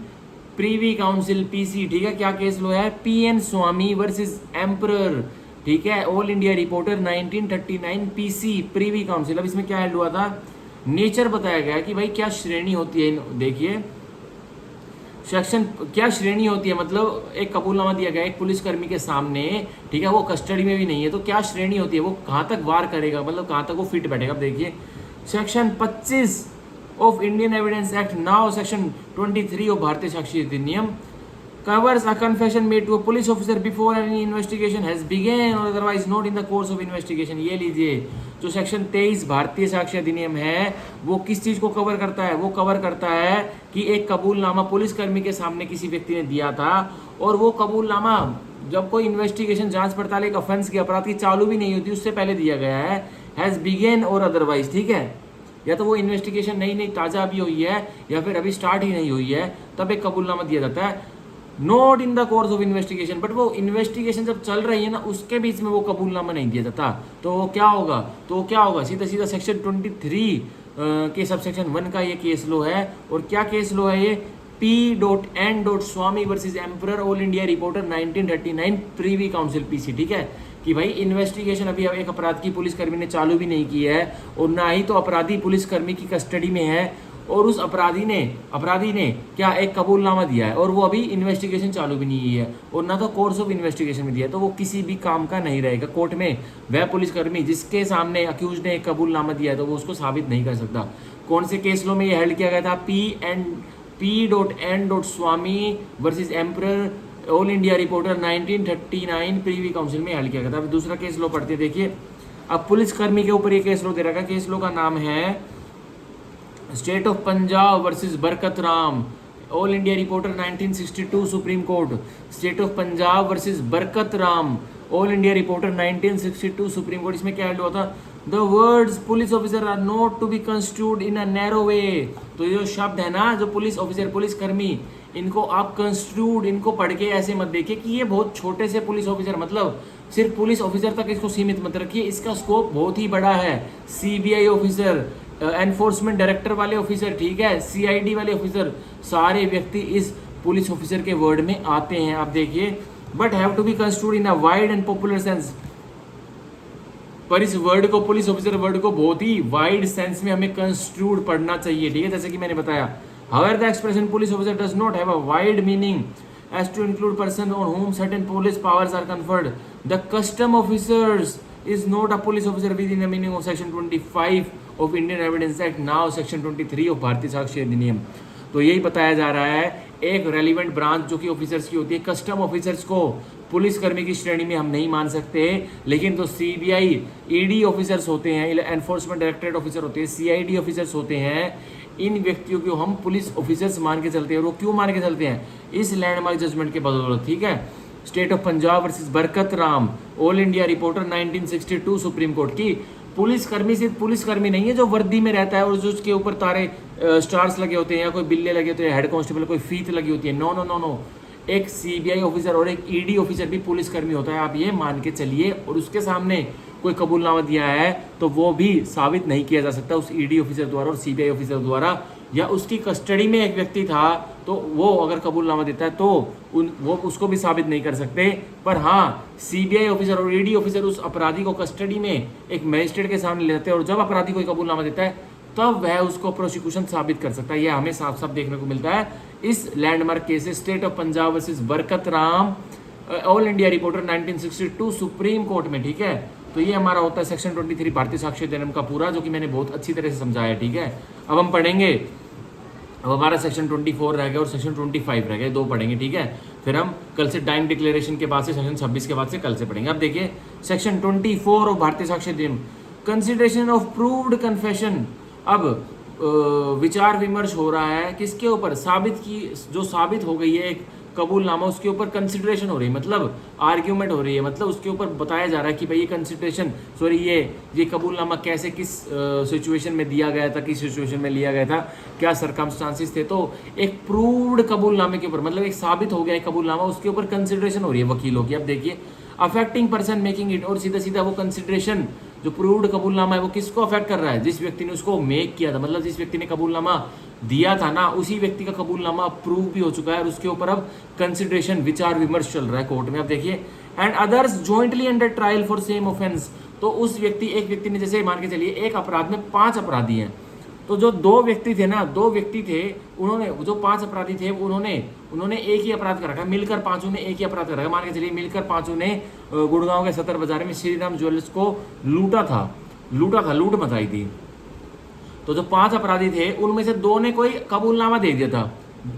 Privy Council PC, ठीक है। क्या केस लो है, P.N. स्वामी वर्सेस एम्परर, ठीक है, All India Reporter 1939 PC, Privi council. अब इसमें क्या हेल्ड हुआ था, नेचर बताया गया कि भाई क्या श्रेणी होती है, देखिए सेक्शन क्या श्रेणी होती है, मतलब एक कबूलनामा दिया गया एक पुलिसकर्मी के सामने, ठीक है, वो कस्टडी में भी नहीं है, तो क्या श्रेणी होती है, वो कहाँ तक वार करेगा, मतलब कहाँ तक वो फिट बैठेगा। अब देखिए section 25 of Indian evidence act, now section 23 of भारतीय साक्ष्य अधिनियम covers a confession made to a police officer before any investigation has begun or otherwise not in the course of investigation। ये लीजिए जो सेक्शन 23 भारतीय साक्ष्य अधिनियम है वो किस चीज को कवर करता है, वो कवर करता है कि एक कबूलनामा पुलिसकर्मी के सामने किसी व्यक्ति ने दिया था, और वो कबूलनामा जब कोई इन्वेस्टिगेशन जांच पड़ताल एक ऑफेंस की अपराध की चालू भी नहीं होती उससे पहले दिया गया है, हैज बिगेन और अदरवाइज, ठीक है, या तो वो इन्वेस्टिगेशन नई ताजा अभी हुई है या फिर अभी स्टार्ट ही नहीं हुई है, तब एक कबूलनामा दिया जाता है। Not in the course of investigation, but वो इन्वेस्टिगेशन जब चल रही है ना उसके बीच में वो कबूलनामा नहीं दिया जाता, तो वो क्या होगा, सीधा सेक्शन 23 के सब सेक्शन 1 का ये केस लो है। और क्या केस लो है ये, P.N. Swami versus Emperor, All India Reporter 1939, Privy Council PC, ठीक है। कि भाई इन्वेस्टिगेशन अभी एक अपराध की पुलिसकर्मी ने चालू भी नहीं की है और ना ही तो अपराधी पुलिसकर्मी की कस्टडी में है, और उस अपराधी ने क्या एक कबूलनामा दिया है और वो अभी इन्वेस्टिगेशन चालू भी नहीं हुई है और ना तो कोर्स ऑफ इन्वेस्टिगेशन में दिया है, तो वो किसी भी काम का नहीं रहेगा कोर्ट में। वह पुलिसकर्मी जिसके सामने अक्यूज ने एक कबूलनामा दिया है तो वो उसको साबित नहीं कर सकता। कौन से केस लो में ये हेल्ड किया गया था? P.N. Swami versus Emperor All India Reporter 1939 Privy Council में हेल्ड किया गया था। अब दूसरा केस लो पढ़ते देखिए। अब पुलिसकर्मी के ऊपर ये केस लो दे रखा है। केस लो का नाम है state of Punjab versus Barkat Ram All India Reporter 1962 Supreme Court. State of Punjab versus Barkat Ram All India Reporter 1962 Supreme court. इसमें क्या हुआ था? The words police officer are not to be construed in a narrow way. तो ये जो शब्द है ना, जो पुलिस ऑफिसर पुलिसकर्मी, इनको आप कंस्ट्रूड, इनको पढ़ के ऐसे मत देखिए कि ये बहुत छोटे से पुलिस ऑफिसर, मतलब सिर्फ पुलिस ऑफिसर तक इसको सीमित मत रखिए, इसका स्कोप बहुत ही बड़ा है। सीबीआई ऑफिसर, एनफोर्समेंट डायरेक्टर वाले ऑफिसर, ठीक है, सीआईडी वाले ऑफिसर, सारे व्यक्ति इस पुलिस ऑफिसर के वर्ड में आते हैं। आप देखिए, but have to be construed in a wide and popular sense. पर इस वर्ड को, पुलिस ऑफिसर वर्ड को बहुत ही वाइड सेंस में हमें कंस्ट्रूड पढ़ना चाहिए, ठीक है, जैसे कि मैंने बताया। However the expression police officer does not have a wide meaning as to include person on whom certain police powers are conferred. The custom officers is not a police officer within the meaning of section 25 of Indian Evidence Act, now section 23 of भारतीय साक्ष्य अधिनियम। तो यही बताया जा रहा है, एक रेलिवेंट ब्रांच जो कि ऑफिसर्स की होती है, कस्टम ऑफिसर्स को पुलिसकर्मी की श्रेणी में हम नहीं मान सकते, लेकिन तो सीबीआई ईडी ऑफिसर्स होते हैं, एनफोर्समेंट डायरेक्टरेट ऑफिसर होते हैं, सीआईडी ऑफिसर्स होते हैं, इन व्यक्तियों को हम पुलिस ऑफिसर्स मान के चलते हैं। और वो क्यों मान के चलते हैं? इस लैंडमार्क जजमेंट के बदौलत, ठीक है। State of Punjab versus Barkat Ram All India Reporter 1962 Supreme court की पुलिसकर्मी सिर्फ पुलिसकर्मी नहीं है जो वर्दी में रहता है और जो उसके ऊपर तारे स्टार्स लगे होते हैं या कोई बिल्ले लगे होते हैं, हेड कांस्टेबल कोई फीत लगी होती है। नो नो नो नो, एक सीबीआई ऑफिसर और एक ईडी ऑफिसर भी पुलिसकर्मी होता है, आप ये मान के चलिए। और उसके सामने कोई कबूलनामा दिया है तो वो भी साबित नहीं किया जा सकता उस ईडी ऑफिसर द्वारा और सीबीआई ऑफिसर द्वारा, या उसकी कस्टडी में एक व्यक्ति था तो वो अगर कबूलनामा देता है तो वो उसको भी साबित नहीं कर सकते। पर हाँ, सीबीआई ऑफिसर और ईडी ऑफिसर उस अपराधी को कस्टडी में एक मजिस्ट्रेट के सामने ले जाते हैं और जब अपराधी कोई कबूलनामा देता है तब वह उसको प्रोसिक्यूशन साबित कर सकता है। यह हमें साफ साफ देखने को मिलता है इस landmark case state of Punjab versus Barkat Ram All India Reporter 1962 Supreme Court में, ठीक है। तो ये हमारा होता है सेक्शन 23 भारतीय साक्ष्य अधिनियम का पूरा, जो कि मैंने बहुत अच्छी तरह से समझाया, ठीक है। अब हम पढ़ेंगे, अब हमारा सेक्शन 24 रह गया और सेक्शन 25 रह गए, दो पढ़ेंगे, ठीक है। फिर हम कल से डाइंग डिक्लेरेशन के बाद से सेक्शन 26 के बाद से कल से पढ़ेंगे। अब देखिए सेक्शन 24 ऑफ भारतीय साक्ष्य अधिनियम, कंसिडरेशन ऑफ प्रूव्ड कन्फेशन। अब विचार विमर्श हो रहा है किसके ऊपर? साबित की, जो साबित हो गई है एक कबूलनामा, उसके ऊपर कंसिडरेशन हो रही है, मतलब आर्ग्यूमेंट हो रही है, मतलब उसके ऊपर बताया जा रहा है कि भाई ये कंसिडरेशन, सॉरी ये कबूलनामा कैसे, किस सिचुएशन में दिया गया था, किस सिचुएशन में लिया गया था, क्या सर्कमस्टांसिस थे। तो एक प्रूव्ड कबूलनामे के ऊपर, मतलब एक साबित हो गया है कबूलनामा, उसके ऊपर कंसिडरेशन हो रही है वकीलों की। अब देखिए अफेक्टिंग पर्सन मेकिंग इट, और सीधा सीधा वो कंसिडरेशन जो प्रूव्ड कबूलनामा है वो किसको अफेक्ट कर रहा है? जिस व्यक्ति ने उसको मेक किया था, मतलब जिस व्यक्ति ने कबूलनामा दिया था ना, उसी व्यक्ति का कबूलनामा प्रूव भी हो चुका है और उसके ऊपर अब कंसिडरेशन, विचार विमर्श चल रहा है कोर्ट में। अब देखिए and others jointly under trial for same offence. तो उस व्यक्ति, एक व्यक्ति ने, जैसे मान के चलिए एक अपराध में 5 अपराधी हैं, तो जो 2 व्यक्ति थे ना, 2 व्यक्ति थे, उन्होंने, जो 5 अपराधी थे उन्होंने एक ही अपराध कर रखा, मिलकर पांचों ने एक ही अपराध कर रखा। मान के चलिए मिलकर पांचों ने गुड़गांव के सदर बाजार में श्रीराम ज्वेलर्स को लूट मचाई थी। तो जो 5 अपराधी थे उनमें से 2 ने कोई कबूलनामा दे दिया था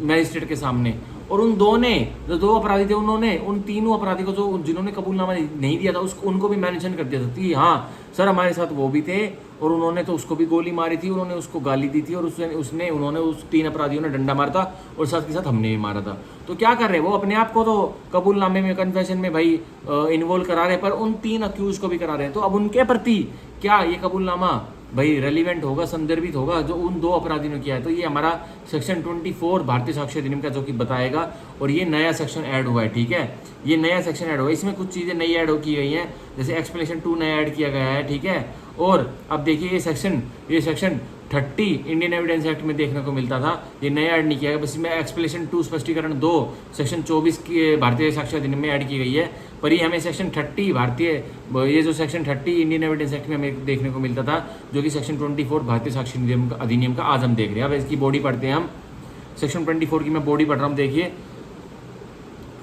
मैजिस्ट्रेट के सामने, और उन 2 ने, जो 2 अपराधी थे, उन्होंने उन तीनों अपराधी को, जो जिन्होंने कबूलनामा नहीं दिया था, उनको भी मेंशन कर दिया था कि हाँ सर हमारे साथ वो भी थे और उन्होंने तो उसको भी गोली मारी थी, उन्होंने उसको गाली दी थी और उन्होंने उस 3 अपराधियों ने डंडा मारा था और साथ के साथ हमने भी मारा था। तो क्या कर रहे हैं वो? अपने आप को तो कबूलनामे में, कन्फेशन में भाई इन्वॉल्व करा रहे हैं, पर उन 3 अक्यूज को भी करा रहे हैं। तो अब उनके प्रति क्या ये कबूलनामा भाई रेलिवेंट होगा, संदर्भित होगा जो उन 2 अपराधियों ने किया है? तो ये हमारा सेक्शन 24 भारतीय साक्ष्य अधिनियम का जो कि बताएगा, और ये नया सेक्शन ऐड हुआ है, ठीक है। ये नया सेक्शन ऐड हुआ है, इसमें कुछ चीज़ें नई ऐड की गई हैं, जैसे एक्सप्लेनेशन 2 नया ऐड किया गया है, ठीक है। और अब देखिए ये सेक्शन 30 इंडियन एविडेंस एक्ट में देखने को मिलता था, ये नया ऐड नहीं किया गया, बस इसमें एक्सप्लेनेशन 2 स्पष्टीकरण 2 सेक्शन 24 की भारतीय साक्ष्य अधिनियम में ऐड की गई है। पर ये हमें सेक्शन 30 भारतीय ये जो सेक्शन 30 इंडियन एविडेंस एक्ट में हमें देखने को मिलता था, जो कि सेक्शन 24 भारतीय साक्ष्य अधिनियम का आज हम देख रहे हैं। अब इसकी बॉडी पढ़ते हैं हम। सेक्शन 24 की मैं बॉडी पढ़ रहा हूँ, देखिए।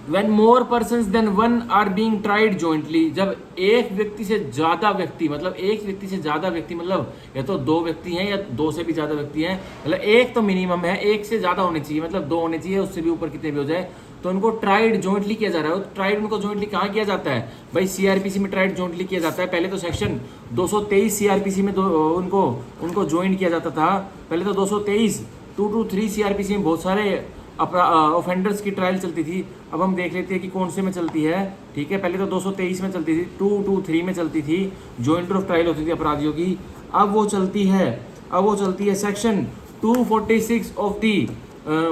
When more persons than one are being tried jointly, जब एक व्यक्ति से ज्यादा व्यक्ति मतलब एक व्यक्ति से ज्यादा व्यक्ति मतलब या तो 2 व्यक्ति हैं या 2 से भी ज्यादा व्यक्ति हैं, मतलब एक तो मिनिमम है, एक से ज्यादा होने चाहिए, मतलब 2 होने चाहिए, उससे भी ऊपर कितने भी हो जाए, तो उनको ट्राइड जॉइंटली किया जा रहा है। ट्राइड उनको जॉइंटली कहाँ किया जाता है भाई? सीआरपीसी में ट्राइड जॉइंटली किया जाता है। पहले तो सेक्शन 223 सीआरपीसी में उनको ज्वाइन किया जाता था। पहले तो 223 223 सीआरपीसी में बहुत सारे ऑफेंडर्स की ट्रायल चलती थी। अब हम देख लेते हैं कि कौन से में चलती है, ठीक है। पहले तो 223 में चलती थी, 223 में चलती थी, जॉइंट ऑफ ट्रायल होती थी अपराधियों की। अब वो चलती है सेक्शन 246 ऑफ दी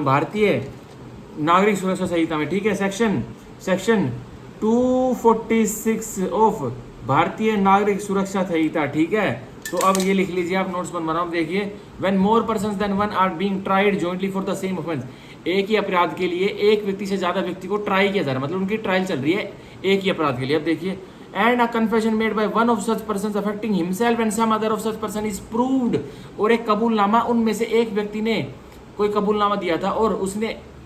भारतीय नागरिक सुरक्षा संहिता में, ठीक है। सेक्शन 246 ऑफ भारतीय नागरिक सुरक्षा संहिता, ठीक है। तो अब ये लिख लीजिए, आप नोट्स बनवा रहा हूँ, देखिए। When more persons than one are being tried jointly for the same offence, एक ही अपराध के लिए एक व्यक्ति से ज्यादा व्यक्ति को ट्राई किया जा रहा है, मतलब उनकी ट्रायल चल रही है एक ही अपराध के लिए। अब देखिए, and a confession made by one of such persons affecting himself and some other of such person is proved, और एक कबूलनामा उनमें से एक व्यक्ति ने कोई कबूलनामा दिया था, और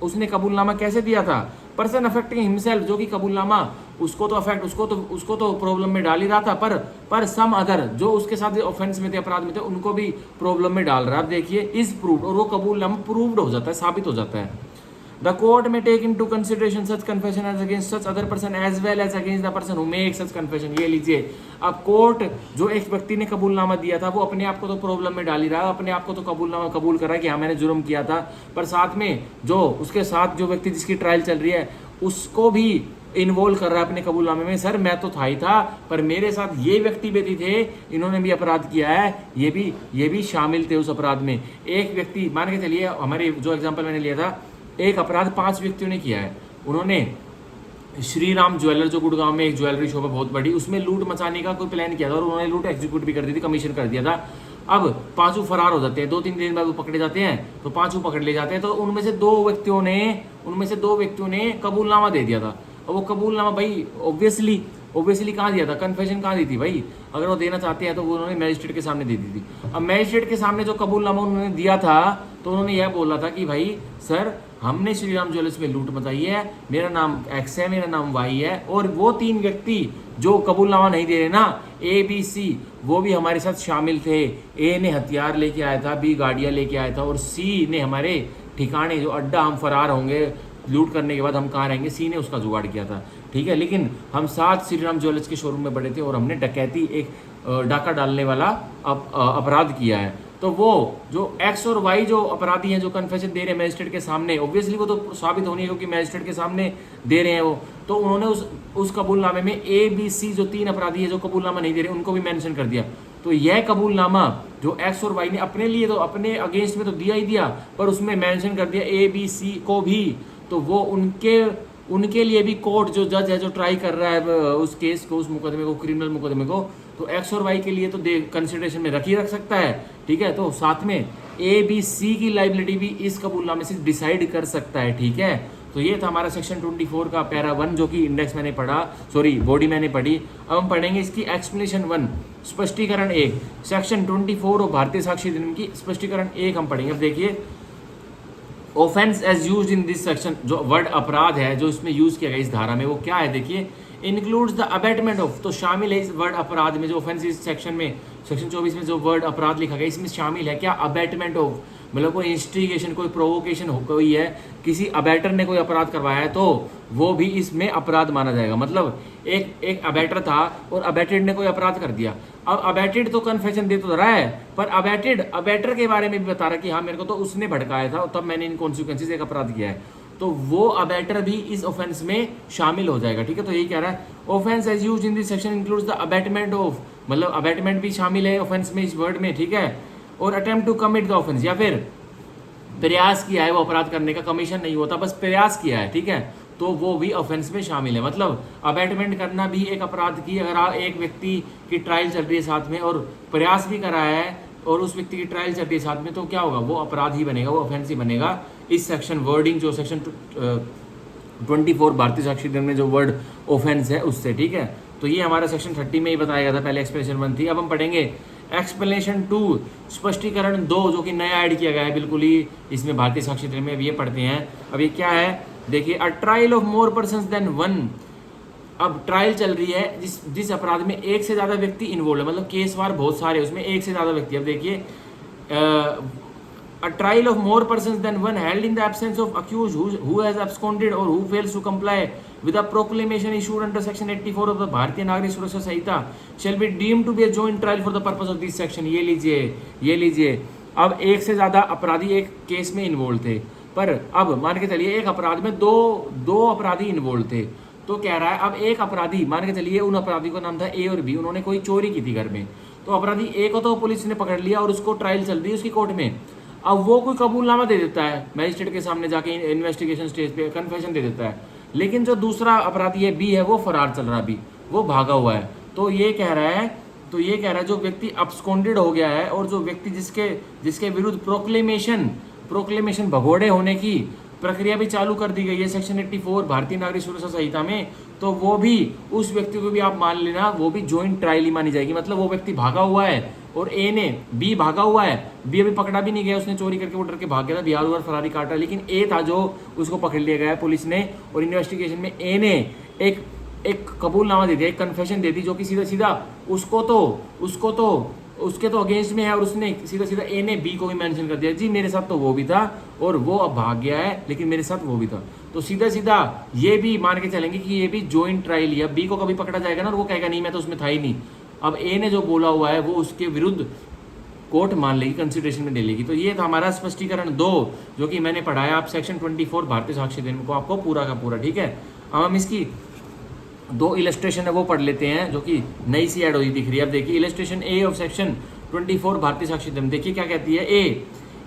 उसने कबूलनामा कैसे दिया था? पर्सन अफेक्टिंग हिमसेल्फ, जो कि कबूलनामा उसको तो प्रॉब्लम में डाल ही रहा था, पर सम अदर जो उसके साथ ऑफेंस में थे, अपराध में थे, उनको भी प्रॉब्लम में डाल रहा है। अब देखिए, इज प्रूव्ड, और वो कबूलनामा प्रूव्ड हो जाता है, साबित हो जाता है। The court may take into consideration such confession as against such other person as well as against the person who make such confession. ये लीजिए, अब कोर्ट जो एक व्यक्ति ने कबूलनामा दिया था, वो अपने आप को तो प्रॉब्लम में डाल ही रहा है, अपने आप को तो कबूलनामा कबूल कर रहा है कि हाँ मैंने जुर्म किया था, पर साथ में जो उसके साथ जो व्यक्ति जिसकी ट्रायल चल रही है उसको भी इन्वॉल्व कर रहा है अपने कबूलनामे में। सर मैं तो था ही था, पर मेरे साथ ये व्यक्ति भी थे, इन्होंने भी अपराध किया है, ये भी शामिल थे उस अपराध में। एक व्यक्ति मान के चलिए, हमारे जो एग्जांपल मैंने लिया था, एक अपराध 5 व्यक्तियों ने किया है। उन्होंने श्री राम ज्वेलर, जो गुड़गांव में एक ज्वेलरी शॉप है बहुत बड़ी, उसमें लूट मचाने का कोई प्लान किया था, और उन्होंने लूट एग्जीक्यूट भी कर दी थी, कमीशन कर दिया था। अब 5 फरार हो जाते हैं, 2-3 दिन बाद वो पकड़े जाते हैं, तो 5 पकड़ ले जाते हैं। तो उनमें से दो व्यक्तियों ने कबूलनामा दे दिया था। और वो कबूलनामा भाई ऑब्वियसली कहाँ दिया था? कन्फेशन कहाँ दी थी भाई? अगर वो देना चाहते हैं तो वो उन्होंने मैजिस्ट्रेट के सामने दे दी थी। अब मैजिस्ट्रेट के सामने जो कबूलनामा उन्होंने दिया था, तो उन्होंने यह बोला था कि भाई सर हमने श्री राम ज्वेलर्स में लूट मचाई है, मेरा नाम एक्स है, मेरा नाम वाई है, और वो 3 व्यक्ति जो कबूलनामा नहीं दे रहे ना, ABC, वो भी हमारे साथ शामिल थे। ए ने हथियार लेके आया था, B गाड़ियाँ लेके आया था, और C ने हमारे ठिकाने जो अड्डा हम फरार होंगे लूट करने के बाद हम कहाँ रहेंगे, C ने उसका जुगाड़ किया था, ठीक है। लेकिन हम साथ श्री राम ज्वेलर्स के शोरूम में बड़े थे, और हमने डकैती, एक डाका डालने वाला अपराध किया है। तो वो जो एक्स और वाई जो अपराधी हैं, जो कन्फेशन दे रहे हैं मैजिस्ट्रेट के सामने, ऑब्वियसली वो तो साबित होनी है क्योंकि मैजिस्ट्रेट के सामने दे रहे हैं वो, तो उन्होंने उस कबूलनामे में ABC जो 3 अपराधी है जो कबूलनामा नहीं दे रहे, उनको भी मेंशन कर दिया। तो यह कबूलनामा जो एक्स और वाई ने अपने लिए तो अपने अगेंस्ट में तो दिया ही दिया, पर उसमें मेंशन कर दिया ABC को भी, तो वो उनके लिए भी कोर्ट जो जज है जो ट्राई कर रहा है उस केस को, उस मुकदमे को, क्रिमिनल मुकदमे को, तो एक्स और वाई के लिए तो कंसिडरेशन में रख सकता है, ठीक है। तो साथ में ABC की लाइबिलिटी भी इस कबूलनामे से डिसाइड कर सकता है, ठीक है। तो ये था हमारा सेक्शन 24 का पैरा 1, जो कि इंडेक्स मैंने पढ़ा, बॉडी मैंने पढ़ी। अब हम पढ़ेंगे इसकी एक्सप्लेनेशन 1, स्पष्टीकरण 1। सेक्शन 24 और भारतीय साक्ष्य अधिनियम की स्पष्टीकरण 1 हम पढ़ेंगे। अब देखिए, offence as used in this section, जो वर्ड अपराध है जो इसमें यूज किया गया इस धारा में, वो क्या है? देखिए, इंक्लूड्स द अबेटमेंट ऑफ, तो शामिल है इस वर्ड अपराध में, जो ऑफेंस इस सेक्शन में, सेक्शन 24 में जो वर्ड अपराध लिखा गया इसमें शामिल है क्या? अबेटमेंट ऑफ, मतलब कोई इंस्टिगेशन, कोई प्रोवोकेशन कोई है, किसी अबेटर ने कोई अपराध करवाया है, तो वो भी इसमें अपराध माना जाएगा। मतलब एक अबेटर था और अबेटेड ने कोई अपराध कर दिया। अब अबेटेड तो कन्फेशन दे तो रहा है, पर अबेटर के बारे में भी बता रहा है कि हाँ मेरे को तो उसने भड़काया था, तब मैंने इन कॉन्सिक्वेंसेस एक अपराध किया है, तो वो अबेटर भी इस ऑफेंस में शामिल हो जाएगा, ठीक है। तो यही कह रहा है, offence as used in this section includes the abetment of, मतलब अबेटमेंट भी शामिल है ऑफेंस में इस वर्ड में, ठीक है। और attempt to commit the offence, या फिर प्रयास किया है वो अपराध करने का, कमीशन नहीं होता, बस प्रयास किया है, ठीक है, तो वो भी ऑफेंस में शामिल है। मतलब अबेटमेंट करना भी एक अपराध की, अगर एक व्यक्ति की ट्रायल चल रही है साथ में और प्रयास भी करा है और उस व्यक्ति की ट्रायल चल रही है साथ में, तो क्या होगा, वो अपराधी बनेगा, वो ऑफेंस ही बनेगा। इस सेक्शन वर्डिंग जो सेक्शन 24 भारतीय साक्ष्य अधिनियम में जो वर्ड ऑफेंस है उससे, ठीक है। तो ये हमारा सेक्शन 30 में ही बताया गया था, पहले एक्सप्लेनेशन 1 थी। अब हम पढ़ेंगे एक्सप्लेनेशन 2, स्पष्टीकरण 2, जो कि नया ऐड किया गया है बिल्कुल ही इसमें भारतीय साक्ष्य अधिनियम में। अब ये पढ़ते हैं। अब ये क्या है, देखिए, a trial of more person than one. अब ट्रायल चल रही है जिस अपराध में एक से ज्यादा व्यक्ति इन्वॉल्व है, मतलब केस वार बहुत सारे, उसमें एक से ज्यादा व्यक्ति। अब देखिए, a trial of more persons than one held in the absence of accused who has absconded or who fails to comply with a proclamation issued under section 84 of the भारतीय नागरिक सुरक्षा संहिता shall be deemed to be a joint trial for the purpose of this section। ये लीजिए। अब एक से ज्यादा अपराधी एक केस में इन्वॉल्व थे, पर अब मान के चलिए एक अपराध में दो अपराधी इन्वॉल्व थे। तो कह रहा है अब एक अपराधी, मान के चलिए उन अपराधी का नाम था ए और बी, उन्होंने कोई चोरी की थी घर में। तो अपराधी ए को तो पुलिस ने पकड़ लिया और उसको ट्रायल चल रही है उसकी कोर्ट में। अब वो कोई कबूलनामा दे देता है मैजिस्ट्रेट के सामने जाके, इन्वेस्टिगेशन स्टेज पे कन्फेशन दे देता है। लेकिन जो दूसरा अपराधी है बी है, वो फरार चल रहा है, बी वो भागा हुआ है। तो ये कह रहा है जो व्यक्ति अब्सकॉन्डेड हो गया है और जो व्यक्ति जिसके विरुद्ध प्रोक्लेमेशन भगोड़े होने की प्रक्रिया भी चालू कर दी गई है सेक्शन 84 भारतीय नागरिक सुरक्षा संहिता में, तो वो भी, उस व्यक्ति को भी आप मान लेना, वो भी ज्वाइंट ट्रायल ही मानी जाएगी। मतलब वो व्यक्ति भागा हुआ है और बी भागा हुआ है, बी अभी पकड़ा भी नहीं गया, उसने चोरी करके वो डर के भाग गया था, बिहार उधर फरारी काटा, लेकिन ए था जो उसको पकड़ लिया गया है पुलिस ने। और इन्वेस्टिगेशन में ए ने एक कबूलनामा दे दिया, एक कन्फेशन दे दी, जो कि सीधा सीधा उसके तो अगेंस्ट में है, और उसने सीधा ए ने बी को भी मेंशन कर दिया, जी मेरे साथ तो वो भी था और वो अब भाग गया है, लेकिन मेरे साथ वो भी था। तो सीधा ये भी मान के चलेंगे कि ये भी ज्वाइंट ट्रायल ही है। बी को कभी पकड़ा जाएगा ना, और वो कहेगा नहीं मैं तो उसमें था ही नहीं। अब ए ने जो बोला हुआ है वो उसके विरुद्ध कोर्ट मान लेगी, कंसिडरेशन में ले लेगी। तो ये था हमारा स्पष्टीकरण 2, जो कि मैंने पढ़ाया आप सेक्शन 24 भारतीय साक्ष्य अधिनियम को, आपको पूरा का पूरा, ठीक है। अब हम इसकी 2 इलस्ट्रेशन है वो पढ़ लेते हैं, जो कि नई सी ऐड होती दिख रही है। अब देखिए, इलस्ट्रेशन ए ऑफ सेक्शन 24 भारतीय साक्ष्य अधिनियम, देखिए क्या कहती है। A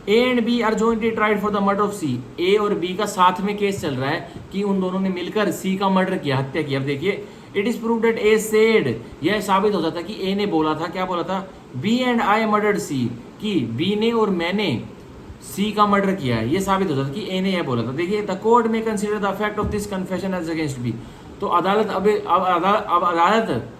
and B are jointly tried for the murder of C. A और बी का साथ में केस चल रहा है कि उन दोनों ने मिलकर सी का मर्डर किया, हत्या की। अब देखिए, it is proved that A said, यह साबित हो जाता कि ए ने बोला था, क्या बोला था, बी एंड आई मर्डर्ड सी, कि बी ने और मैंने सी का मर्डर किया है, ये साबित हो जाता कि ए ने यह बोला था। देखिए, the court may consider the fact of this confession as against B. तो अदालत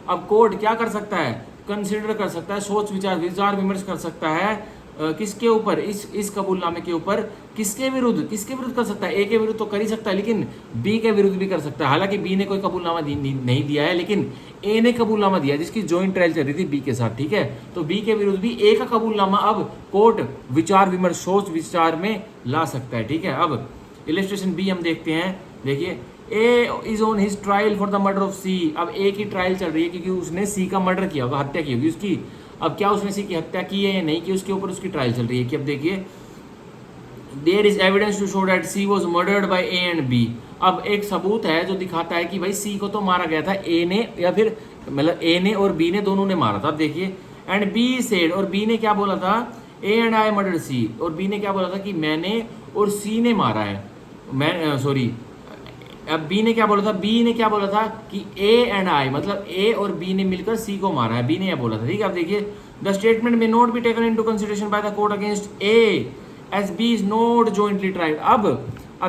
अब कोर्ट क्या कर सकता है, कंसीडर कर सकता है, सोच विचार विमर्श कर सकता है किसके ऊपर, इस कबूलनामे के ऊपर, किसके विरुद्ध कर सकता है। ए के विरुद्ध तो कर ही सकता है, लेकिन बी के विरुद्ध भी कर सकता है। हालांकि बी ने कोई कबूलनामा नहीं दिया है, लेकिन ए ने कबूलनामा दिया, जिसकी ज्वाइंट ट्रायल चल रही थी बी के साथ, ठीक है। तो बी के विरुद्ध भी ए का कबूलनामा अब कोर्ट विचार विमर्श सोच विचार में ला सकता है, ठीक है। अब इलस्ट्रेशन बी हम देखते हैं। देखिए, A is on his trial for the murder of C. अब ए की ट्रायल चल रही है क्योंकि उसने सी का मर्डर किया होगा, हत्या की होगी उसकी। अब क्या उसने सी की हत्या की है या नहीं की, उसके ऊपर उसकी ट्रायल चल रही है। कि अब देखिए, there is evidence to show that C was murdered by A and B. अब एक सबूत है जो दिखाता है कि भाई सी को तो मारा गया था ए ने, या फिर मतलब ए ने और बी ने दोनों ने मारा था। अब देखिए, एंड बी सेड, और बी ने क्या बोला था, ए एंड आई मर्डर्ड सी, और बी ने क्या बोला था कि मैंने और सी ने मारा है, अब बी ने क्या बोला था कि ए एंड आई, मतलब ए और बी ने मिलकर सी को मारा है, बी ने यह बोला था, ठीक है। अब देखिए, the statement may not be taken into consideration by the court against A as B is not jointly tried. अब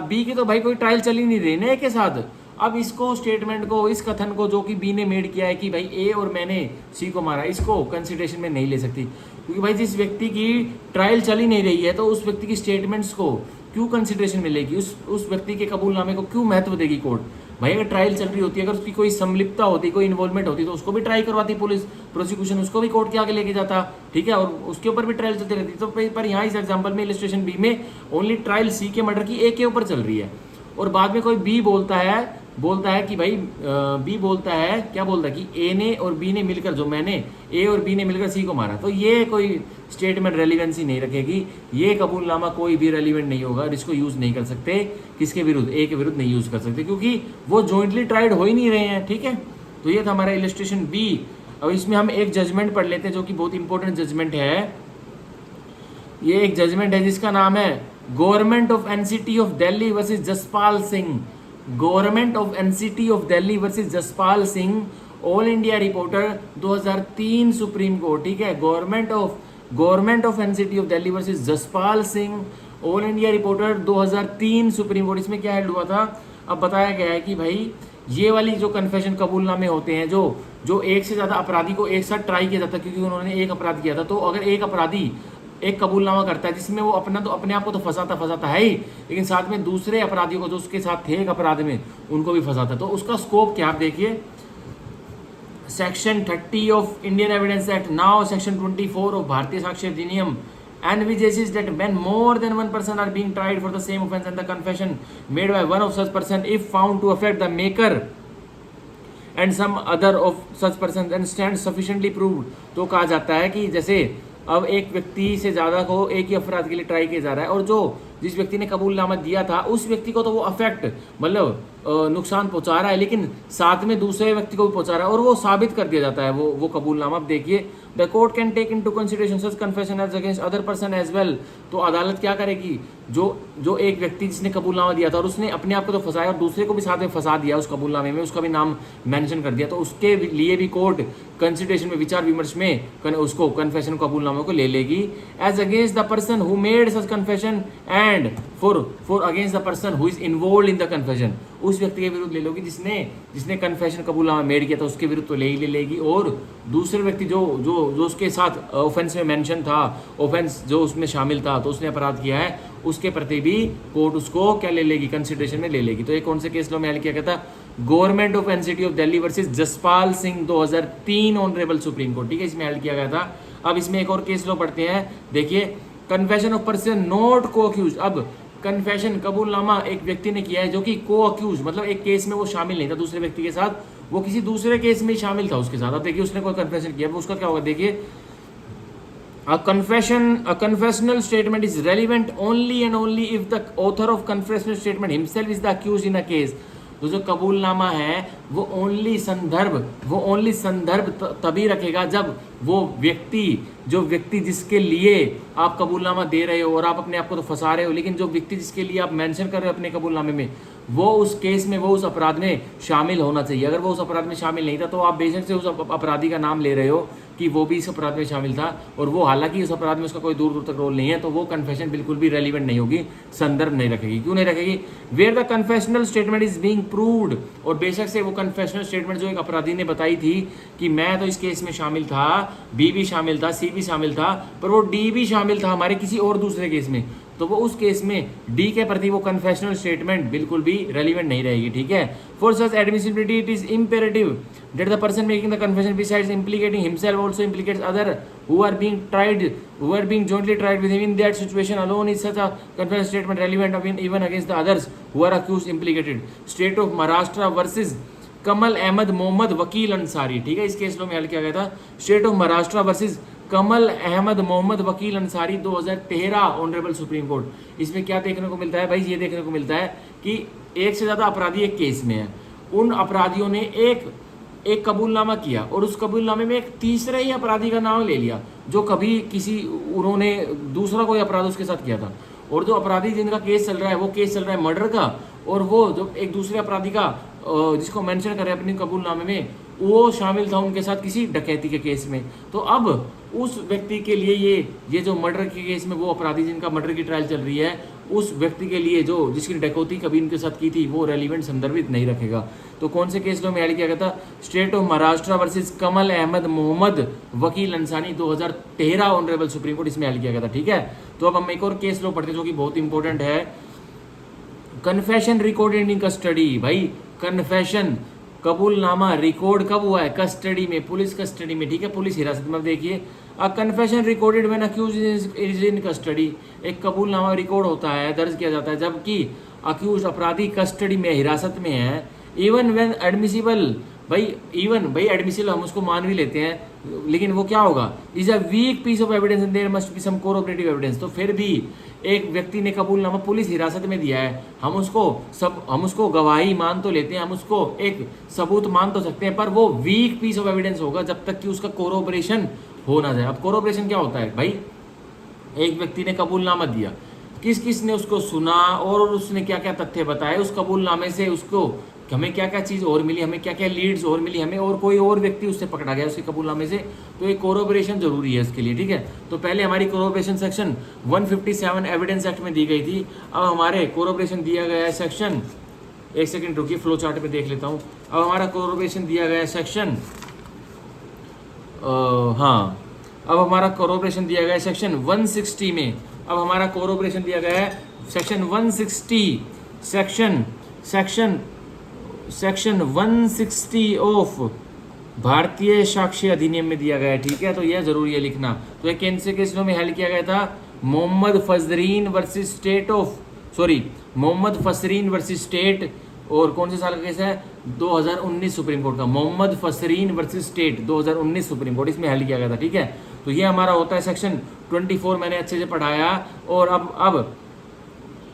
बी की तो भाई कोई ट्रायल चल ही नहीं रही ना ए के साथ। अब इसको स्टेटमेंट को, इस कथन को जो कि बी ने मेड किया है कि भाई ए और मैंने सी को मारा, इसको कंसीडरेशन में नहीं ले सकती, क्योंकि भाई जिस व्यक्ति की ट्रायल चल ही नहीं रही है तो उस व्यक्ति की स्टेटमेंट्स को क्यों कंसिडरेशन मिलेगी, उस व्यक्ति के कबूलनामे को क्यों महत्व देगी कोर्ट। भाई अगर ट्रायल चल रही होती है, अगर उसकी कोई संलिप्तता होती, कोई इन्वॉल्वमेंट होती, तो उसको भी ट्राई करवाती पुलिस, प्रोसिक्यूशन उसको भी कोर्ट के आगे लेके जाता, ठीक है, और उसके ऊपर भी ट्रायल चलती रहती। तो पर यहाँ इस एग्जाम्पल में इलस्ट्रेशन बी में ओनली ट्रायल सी के मर्डर की ए के ऊपर चल रही है, और बाद में कोई बी बोलता है कि भाई बी बोलता है, क्या बोलता है कि ए ने और बी ने मिलकर, जो मैंने ए और बी ने मिलकर सी को मारा, तो ये कोई स्टेटमेंट रेलिवेंसी नहीं रखेगी, ये कबूलनामा कोई भी रेलिवेंट नहीं होगा, इसको यूज नहीं कर सकते, किसके विरुद्ध, ए के विरुद्ध नहीं यूज कर सकते, क्योंकि वो जॉइंटली ट्राइड हो ही नहीं रहे हैं, ठीक है। तो ये था हमारा इलस्ट्रेशन बी। अब इसमें हम एक जजमेंट पढ़ लेते हैं जो कि बहुत इंपॉर्टेंट जजमेंट है। ये एक जजमेंट है जिसका नाम है government of NCT of Delhi versus Jaspal Singh, government of NCT of Delhi versus Jaspal Singh, all India reporter 2003 supreme Court, ठीक है। Government of government of NCT of Delhi versus Jaspal Singh, all India reporter 2003 supreme court. इसमें क्या हेल्ड हुआ था? अब बताया गया है कि भाई ये वाली जो कन्फेशन कबूलनामे होते हैं, जो जो एक से ज़्यादा अपराधी को एक साथ ट्राई किया जाता है, क्योंकि उन्होंने एक अपराध किया था, तो अगर एक अपराधी एक कबूलनामा करता है जिसमें वो अपने आप को तो फंसाता है ही, लेकिन साथ में दूसरे अपराधियों को जो उसके साथ थे एक अपराध में उनको भी फंसाता है, तो उसका स्कोप क्या, आप देखिए section 30 of Indian evidence act, now section 24 of भारतीय साक्ष्य अधिनियम envisages that when more than one person are being tried for the same offense and the confession made by one of such person if found to affect the maker and some other of such person and stands sufficiently proved, तो कहा जाता है कि जैसे अब एक व्यक्ति से ज़्यादा को एक ही अपराध के लिए ट्राई किया जा रहा है, और जो जिस व्यक्ति ने कबूलनामा दिया था उस व्यक्ति को तो वो अफेक्ट मतलब नुकसान पहुंचा रहा है, लेकिन साथ में दूसरे व्यक्ति को भी पहुंचा रहा है, और वो साबित कर दिया जाता है वो कबूलनामा। अब देखिए the court can take into consideration such confession as against other person as well. तो अदालत क्या करेगी, जो एक व्यक्ति जिसने कबूलनामा दिया था और उसने अपने आप को तो फंसाया और दूसरे को भी साथ में फंसा दिया उस कबूलनामे में, उसका भी नाम मेंशन कर दिया, तो उसके लिए भी कोर्ट कंसिडरेशन में विचार विमर्श में उसको कन्फेशन कबूलनामे को ले लेगी as against the person who made such confession and for against the person who is involve in the confession. उस व्यक्ति के विरुद्ध ले लोगी जिसने कन्फेशन कबूलनामा मेड किया था, उसके विरुद्ध तो ले ही लेगी, और दूसरे व्यक्ति जो उसके साथ ऑफेंस में मेंशन था, ऑफेंस जो उसमें शामिल था, तो उसने अपराध किया है, उसके प्रति भी कोर्ट उसको क्या ले लेगी, कंसिडरेशन में ले लेगी। तो ये कौन से केस लो में किया गया था? Government of NCT of Delhi versus Jaspal Singh 2003 honourable supreme Court, ठीक है, इसमें हेल्ड किया गया था। अब इसमें एक और केस लो पढ़ते हैं, देखिए कन्फेशन ऑफ पर्सन नॉट को अक्यूज। अब कन्फेशन कबूलनामा एक व्यक्ति ने किया है जो कि को अक्यूज मतलब एक केस में वो शामिल नहीं था दूसरे व्यक्ति के साथ, वो किसी दूसरे केस में शामिल था उसके साथ। अब देखिए उसने कोई कन्फेशन किया, उसका क्या होगा, देखिए a confessional statement is relevant only and only if the author of confessional statement himself is the accused in a case। तो जो कबूलनामा है वो ओनली संदर्भ तभी रखेगा जब वो व्यक्ति जिसके लिए आप कबूलनामा दे रहे हो और आप अपने आप को तो फंसा रहे हो, लेकिन जो व्यक्ति जिसके लिए आप मेंशन कर रहे हो अपने कबूलनामे में, वो उस केस में वो उस अपराध में शामिल होना चाहिए। अगर वो उस अपराध में शामिल नहीं था तो आप बेशक से उस अपराधी का नाम ले रहे हो कि वो भी इस अपराध में शामिल था, और वो हालांकि इस अपराध में उसका कोई दूर तक रोल नहीं है, तो वो कन्फेशन बिल्कुल भी रेलिवेंट नहीं होगी, संदर्भ नहीं रखेगी। क्यों नहीं रखेगी? Where the confessional statement is being proved, और बेशक से वो कन्फेशनल स्टेटमेंट जो एक अपराधी ने बताई थी कि मैं तो इस केस में शामिल था, बी भी शामिल था, सी भी शामिल था, पर वो डी भी शामिल था हमारे किसी और दूसरे केस में, तो वो उस केस में डी के प्रति वो कन्फेशनल स्टेटमेंट बिल्कुल भी रेलिवेंट नहीं रहेगी, ठीक है। For such admissibility it is imperative that the person making the confession besides implicating himself also implicates other who are being jointly tried with him. In that situation alone is such a confession statement relevant even against the others who are accused implicated। State of Maharashtra versus कमल अहमद मोहम्मद वकील अंसारी, ठीक है, इस केस में हल किया गया था। स्टेट ऑफ महाराष्ट्र वर्सेस कमल अहमद मोहम्मद वकील अंसारी 2013 ऑनरेबल सुप्रीम कोर्ट। इसमें क्या देखने को मिलता है भाई? ये देखने को मिलता है कि एक से ज़्यादा अपराधी एक केस में है, उन अपराधियों ने एक कबूलनामा किया और उस कबूलनामे में एक तीसरे ही अपराधी का नाम ले लिया जो कभी उन्होंने दूसरा कोई अपराध उसके साथ किया था, और जो अपराधी जिनका केस चल रहा है वो केस चल रहा है मर्डर का, और वो जो एक दूसरे अपराधी का जिसको मेंशन कर रहे हैं अपने कबूलनामे में, वो शामिल था उनके साथ किसी डकैती के केस में। तो अब उस व्यक्ति के लिए ये जो मर्डर के केस में वो अपराधी जिनका मर्डर की ट्रायल चल रही है, उस व्यक्ति के लिए जो जिसकी डकैती कभी इनके साथ की थी वो रेलिवेंट संदर्भित नहीं रखेगा। तो कौन से केस में ऐड किया गया था? स्टेट ऑफ महाराष्ट्र वर्सेस कमल अहमद मोहम्मद वकील अंसारी 2013 ऑनरेबल सुप्रीम कोर्ट, इसमें ऐड किया गया था, ठीक है। तो अब हम एक और केस लो पढ़ते हैं जो कि बहुत इंपॉर्टेंट है। Confession recorded in custody. भाई कन्फेशन कबूलनामा रिकॉर्ड कब हुआ है? कस्टडी में, पुलिस कस्टडी में, ठीक है, पुलिस हिरासत में। देखिए a confession recorded when accuse is in custody. एक कबूलनामा रिकॉर्ड होता है, दर्ज किया जाता है जबकि अक्यूज अपराधी कस्टडी में, हिरासत में है। इवन व्हेन एडमिसिबल, भाई एडमिसिबल हम उसको मान भी लेते हैं, लेकिन वो क्या होगा? Is a weak piece of evidence and there must be some cooperative evidence. तो फिर भी एक व्यक्ति ने कबूलनामा पुलिस हिरासत में दिया है, हम उसको गवाही मान तो लेते हैं, हम उसको एक सबूत मान तो सकते हैं, पर वो वीक पीस ऑफ एविडेंस होगा जब तक कि उसका कोऑपरेशन हो ना जाए। अब कोऑपरेशन क्या होता है भाई? एक व्यक्ति ने कबूलनामा दिया, किस ने उसको सुना और उसने क्या क्या तथ्य बताए, उस कबूलनामे से उसको हमें क्या क्या चीज़ और मिली, हमें क्या क्या लीड्स और मिली, हमें और कोई और व्यक्ति उससे पकड़ा गया उसके कबूलनामे से, तो एक कोरोबरेशन जरूरी है इसके लिए, ठीक है। तो पहले हमारी कोरोबरेशन सेक्शन 157 एविडेंस एक्ट में दी गई थी, अब हमारे कोरोबरेशन दिया गया है सेक्शन, एक सेकंड रुकिए फ्लो चार्ट पे देख लेता हूँ। अब हमारा कोरोबरेशन दिया गया है सेक्शन, हाँ अब हमारा कोरोबरेशन दिया गया है सेक्शन 160 में। अब हमारा कोरोबरेशन दिया गया है सेक्शन 160, सेक्शन 160 ऑफ भारतीय साक्ष्य अधिनियम में दिया गया है, ठीक है। तो यह जरूरी है लिखना। तो एक कैसे केसों में हेल्ड किया गया था, Mohammad Fazrin versus state of, sorry Mohammad Fasrin versus state, और कौन से साल का केस है, 2019 सुप्रीम कोर्ट का, Mohammad Fasrin versus state 2019 Supreme court, इसमें हेल्ड किया गया था, ठीक है। तो ये हमारा होता है सेक्शन 24, मैंने अच्छे से पढ़ाया, और अब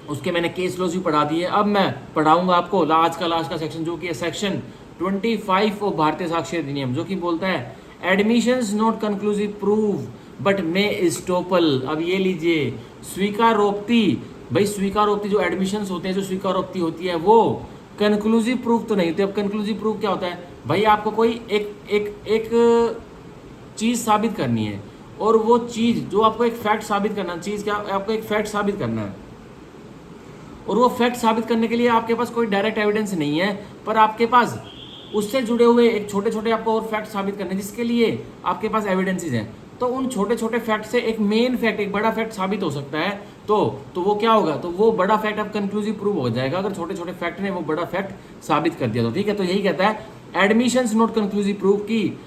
उसके मैंने केस लॉज भी पढ़ा दिए। अब मैं पढ़ाऊंगा आपको आज का लास्ट का सेक्शन, जो कि है सेक्शन 25 ऑफ भारतीय साक्ष्य अधिनियम, जो कि बोलता है admissions not conclusive prove but may estoppel. अब ये लीजिए, स्वीकारोक्ति, भाई स्वीकारोक्ति जो एडमिशंस होते हैं, जो स्वीकारोक्ति होती है वो कंक्लूसिव प्रूफ तो नहीं होती। अब कंक्लूसिव प्रूफ क्या होता है, भाई आपको कोई एक चीज साबित करनी है, और वो चीज जो आपको एक फैक्ट साबित करना, चीज क्या आपको एक फैक्ट साबित करना है, और वो फैक्ट साबित करने के लिए आपके पास कोई डायरेक्ट एविडेंस नहीं है, पर आपके पास उससे जुड़े हुए एक छोटे छोटे आपको और फैक्ट साबित करने, जिसके लिए आपके पास एविडेंसेस हैं। तो उन छोटे छोटे फैक्ट से एक मेन फैक्ट, एक बड़ा फैक्ट साबित हो सकता है, तो वो क्या होगा, तो वो बड़ा फैक्ट अब कंक्लूसिव प्रूव हो जाएगा अगर छोटे छोटे फैक्ट ने वो बड़ा फैक्ट साबित कर दिया तो, ठीक है। तो यही कहता है एडमिशंस नॉट कंक्लूसिव प्रूफ की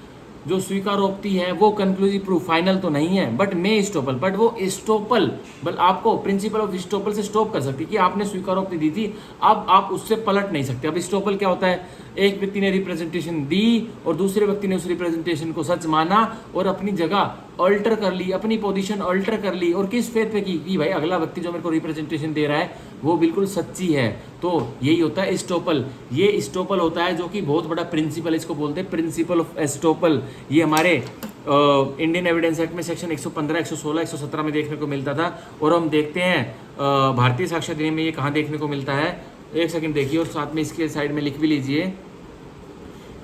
जो स्वीकारोक्ति है वो कंक्लूसिव प्रूफ फाइनल तो नहीं है, बट मे स्टॉपल, बट वो स्टॉपल बल आपको प्रिंसिपल ऑफ स्टॉपल से स्टॉप कर सकती है कि आपने स्वीकारोक्ति दी थी, अब आप उससे पलट नहीं सकते। अब स्टॉपल क्या होता है, एक व्यक्ति ने रिप्रेजेंटेशन दी और दूसरे व्यक्ति ने उस रिप्रेजेंटेशन को सच माना और अपनी जगह अल्टर कर ली, अपनी पोजीशन अल्टर कर ली, और किस फेथ पे की कि भाई अगला व्यक्ति जो मेरे को रिप्रेजेंटेशन दे रहा है वो बिल्कुल सच्ची है। तो यही होता है एस्टोपल। ये एस्टोपल होता है जो कि बहुत बड़ा प्रिंसिपल है, इसको बोलते हैं प्रिंसिपल ऑफ एस्टोपल। ये हमारे इंडियन एविडेंस एक्ट में सेक्शन 115, 116, 117 में देखने को मिलता था, और हम देखते हैं भारतीय साक्ष्य अधिनियम में ये कहाँ देखने को मिलता है। एक सेकंड देखिए, और साथ में इसके साइड में लिख भी लीजिए।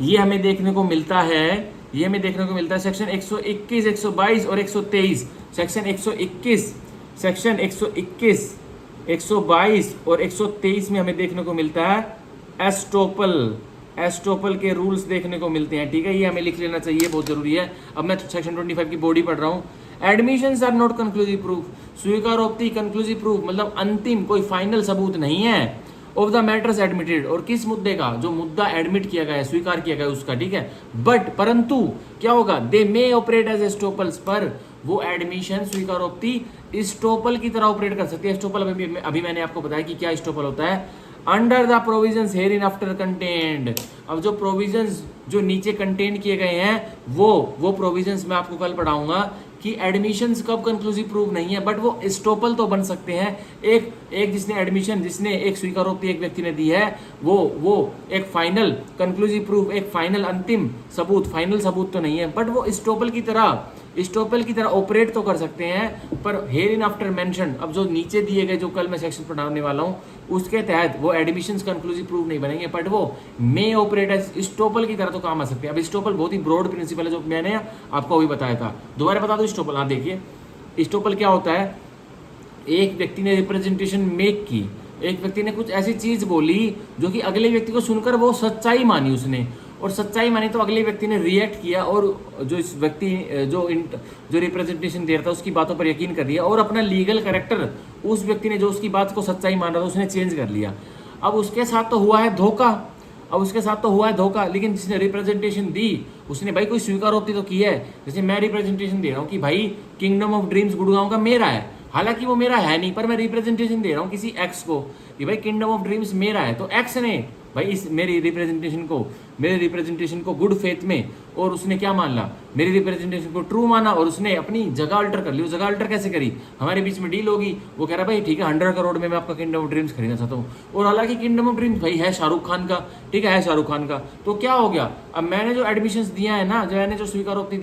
ये हमें देखने को मिलता है, ये हमें देखने को मिलता है सेक्शन 121, 122 और 123। सेक्शन 121, सेक्शन 121, 122 और 123 में हमें देखने को मिलता है एस्टोपल के रूल्स देखने को मिलते हैं, ठीक है। ये हमें लिख लेना चाहिए, बहुत जरूरी है। अब मैं सेक्शन 25 की बॉडी पढ़ रहा हूँ। Admissions are not conclusive proof, स्वीकारोक्ति कंक्लूसिव प्रूफ मतलब अंतिम कोई फाइनल सबूत नहीं है, ऑफ द मैटर्स एडमिटेड, और किस मुद्दे का, जो मुद्दा एडमिट किया गया है, स्वीकार किया गया है उसका, ठीक है। बट परंतु क्या होगा, दे मे ऑपरेट एज एस्टोपल्स, पर वो एडमिशन स्वीकारोक्ति स्टोपल की तरह ऑपरेट कर सकती है। स्टोपल अभी मैंने आपको बताया कि क्या स्टोपल होता है। Under the provisions here in after content, अब जो प्रोविजंस जो नीचे कंटेंट किए गए हैं वो प्रोविजंस मैं आपको कल पढ़ाऊंगा कि एडमिशंस कब कंक्लूसिव प्रूफ नहीं है, बट वो स्टोपल तो बन सकते हैं। एक जिसने एडमिशन, जिसने एक स्वीकारोक्ति एक व्यक्ति ने दी है, वो एक फाइनल कंक्लूसिव प्रूफ, एक फाइनल अंतिम सबूत, फाइनल सबूत तो नहीं है, बट वो स्टोपल की तरह ऑपरेट तो कर सकते हैं। पर हेयर इन आफ्टर मेंशन, अब जो नीचे दिए गए जो कल मैं सेक्शन पढ़ाने वाला हूँ उसके तहत वो एडमिशंस कंक्लूसिव प्रूफ नहीं बनेंगे, बट वो मे ऑपरेट एज स्टोपल की तरह तो काम आ सकते हैं। अब स्टोपल बहुत ही ब्रॉड प्रिंसिपल है जो मैंने आपको अभी बताया था, दोबारा बता दो। स्टोपल, हाँ देखिए स्टोपल क्या होता है, एक व्यक्ति ने रिप्रेजेंटेशन मेक की, एक व्यक्ति ने कुछ ऐसी चीज बोली जो कि अगले व्यक्ति को सुनकर वो सच्चाई मानी उसने, और सच्चाई मानी तो अगले व्यक्ति ने रिएक्ट किया और जो इस व्यक्ति जो रिप्रेजेंटेशन दे रहा था उसकी बातों पर यकीन कर दिया, और अपना लीगल कैरेक्टर उस व्यक्ति ने जो उसकी बात को सच्चाई मान रहा था उसने चेंज कर लिया। अब उसके साथ तो हुआ है धोखा, लेकिन जिसने रिप्रेजेंटेशन दी उसने भाई कोई स्वीकारोक्ति तो की है। जैसे मैं रिप्रेजेंटेशन दे रहा हूँ कि भाई किंगडम ऑफ ड्रीम्स गुड़गांव का मेरा है, हालांकि वो मेरा है नहीं, पर मैं रिप्रेजेंटेशन दे रहा हूँ किसी एक्स को कि भाई किंगडम ऑफ ड्रीम्स मेरा है, तो एक्स ने भाई इस मेरे रिप्रेजेंटेशन को गुड फेथ में, और उसने क्या मान ला, मेरी रिप्रेजेंटेशन को ट्रू माना, और उसने अपनी जगह अल्टर कर ली। वो जगह अल्टर कैसे करी, हमारे बीच में डील होगी, वो कह रहा भाई ठीक है 100 करोड़ में मैं आपका किंगडम ऑफ ड्रीम्स खरीदना चाहता हूँ, और हालांकि किंगडम ऑफ ड्रीम्स भाई है शाहरुख खान का, ठीक है शाहरुख खान का। तो क्या हो गया, अब मैंने जो एडमिशंस दिया है ना, मैंने जो स्वीकारोक्ति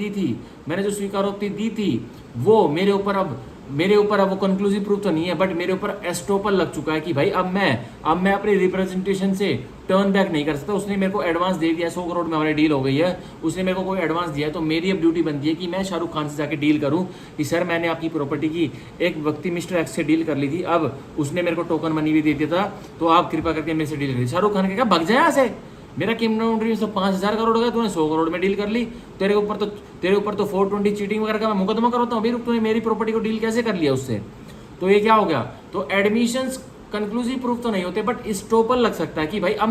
दी थी वो मेरे ऊपर अब मेरे ऊपर अब वो कंक्लूसिव प्रूफ तो नहीं है, बट मेरे ऊपर एस्टोपल लग चुका है कि भाई अब मैं अपने रिप्रेजेंटेशन से टर्न बैक नहीं कर सकता। उसने मेरे को एडवांस दे दिया, 100 करोड़ में हमारी डील हो गई है, उसने मेरे को कोई एडवांस दिया है, तो मेरी अब ड्यूटी बनती है कि मैं शाहरुख खान से जाके डील करूं कि सर मैंने आपकी प्रॉपर्टी की एक व्यक्ति मिस्टर एक्स से डील कर ली थी, अब उसने मेरे को टोकन मनी भी दे दिया था, तो आप कृपा करके मेरे से डील करिए। शाहरुख खान का भग जाए यहाँ से, मेरा किंगडम ड्रीम सब 5,000 करोड़ हो गया, तूने 100 करोड़ में डील कर ली, तेरे ऊपर तो 420 चीटिंग वगैरह का मैं मुकदमा करता हूँ। अभी रुक, तूने मेरी प्रॉपर्टी को डील कैसे कर लिया उससे? तो ये क्या हो गया? तो एडमिशंस कंक्लूसिव प्रूफ तो नहीं होते, बट स्टॉपल लग सकता है कि भाई अब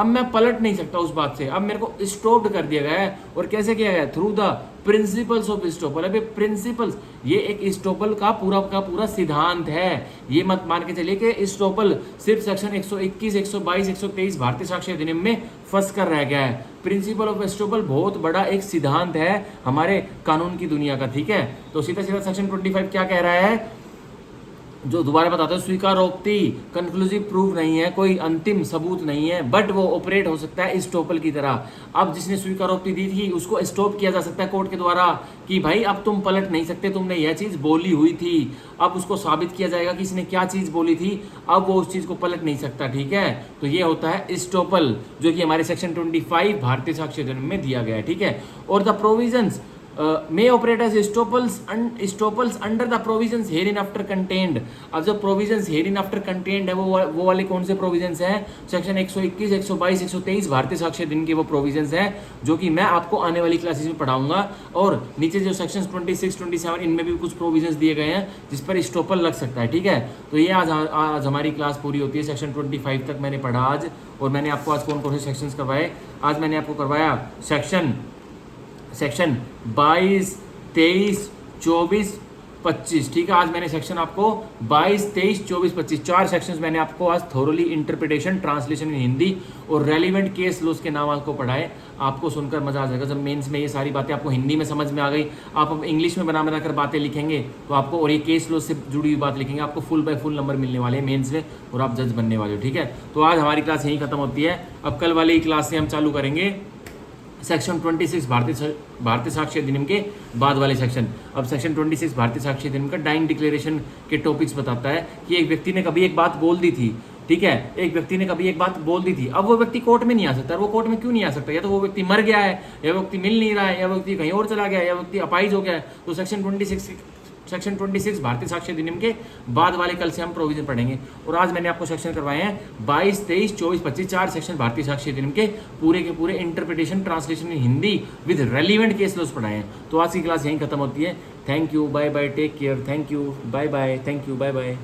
मैं पलट नहीं सकता उस बात से, अब मेरे को स्टॉप्ड कर दिया गया है। और कैसे किया गया? Through the principles of estoppel. अभी प्रिंसिपल्स, ये एक स्टॉपल का पूरा सिद्धांत है। ये मत मान के चलिए कि स्टॉपल सिर्फ सेक्शन 121, 122, 123 भारतीय साक्ष्य अधिनियम में फंस कर रह गया है। प्रिंसिपल ऑफ स्टॉपल बहुत बड़ा एक सिद्धांत है हमारे कानून की दुनिया का, ठीक है। तो सीधा सीधा सेक्शन 25 क्या कह रहा है, जो दोबारा बताते हैं, स्वीकारोक्ति कंक्लूसिव प्रूफ नहीं है, कोई अंतिम सबूत नहीं है, बट वो ऑपरेट हो सकता है स्टॉपल की तरह। अब जिसने स्वीकारोक्ति दी थी उसको स्टॉप किया जा सकता है कोर्ट के द्वारा कि भाई अब तुम पलट नहीं सकते, तुमने यह चीज बोली हुई थी। अब उसको साबित किया जाएगा कि इसने क्या चीज बोली थी, अब वो उस चीज को पलट नहीं सकता, ठीक है। तो ये होता है स्टॉपल, जो कि हमारे सेक्शन 25 भारतीय साक्ष्य अधिनियम में दिया गया है, ठीक है। और the provisions may operate as estoppels under the provisions hereinafter contained। अब जो provisions hereinafter contained है वो वाले कौन से provisions हैं? सेक्शन 121, 122, 123 भारतीय साक्ष्य अधिनियम के वो provisions हैं जो कि मैं आपको आने वाली क्लासेस में पढ़ाऊंगा। और नीचे जो सेक्शन 26, 27 इनमें भी कुछ provisions दिए गए हैं जिस पर estoppel लग सकता है, ठीक है। तो ये आज हमारी क्लास पूरी होती है। सेक्शन 25 तक मैंने पढ़ा आज, और मैंने आपको आज कौन कौन से सेक्शंस करवाए? आज मैंने आपको करवाया सेक्शन 22, 23, 24, 25, ठीक है। आज मैंने सेक्शन आपको 22, 23, 24, 25 4 सेक्शंस मैंने आपको आज थोरली इंटरप्रिटेशन, ट्रांसलेशन इन हिंदी और रेलिवेंट केस लॉज के नाम आपको पढ़ाए। आपको सुनकर मजा आ जाएगा जब मेंस में ये सारी बातें आपको हिंदी में समझ में आ गई। आप अब इंग्लिश में बना कर बातें लिखेंगे तो आपको, और ये केस लॉज से जुड़ी हुई बात लिखेंगे, आपको फुल बाय फुल नंबर मिलने वाले हैं मेंस में, और आप जज बनने वाले हो, ठीक है। तो आज हमारी क्लास यहीं खत्म होती है। अब कल वाली क्लास से हम चालू करेंगे सेक्शन 26 भारतीय साक्ष्य अधिनियम के बाद वाले सेक्शन। अब सेक्शन 26 भारतीय साक्ष्य अधिनियम का डाइंग डिक्लेरेशन के टॉपिक्स बताता है कि एक व्यक्ति ने कभी एक बात बोल दी थी, ठीक है। एक व्यक्ति ने कभी एक बात बोल दी थी, अब वो व्यक्ति कोर्ट में नहीं आ सकता। वो कोर्ट में क्यों नहीं आ सकता? या तो वो व्यक्ति मर गया है, या व्यक्ति मिल नहीं रहा है, या व्यक्ति कहीं और चला गया है, या व्यक्ति अपाहिज हो गया है। तो सेक्शन 26 भारतीय साक्ष्य अधिनियम के बाद वाले कल से हम प्रोविजन पढ़ेंगे। और आज मैंने आपको सेक्शन करवाए हैं 22, 23, 24, 25 4 सेक्शन भारतीय साक्ष्य अधिनियम के पूरे interpretation, translation in Hindi with relevant case laws पढ़ाए हैं। तो आज की क्लास यहीं खत्म होती है। Thank you, bye bye, take care, thank you, bye bye, thank you, bye bye.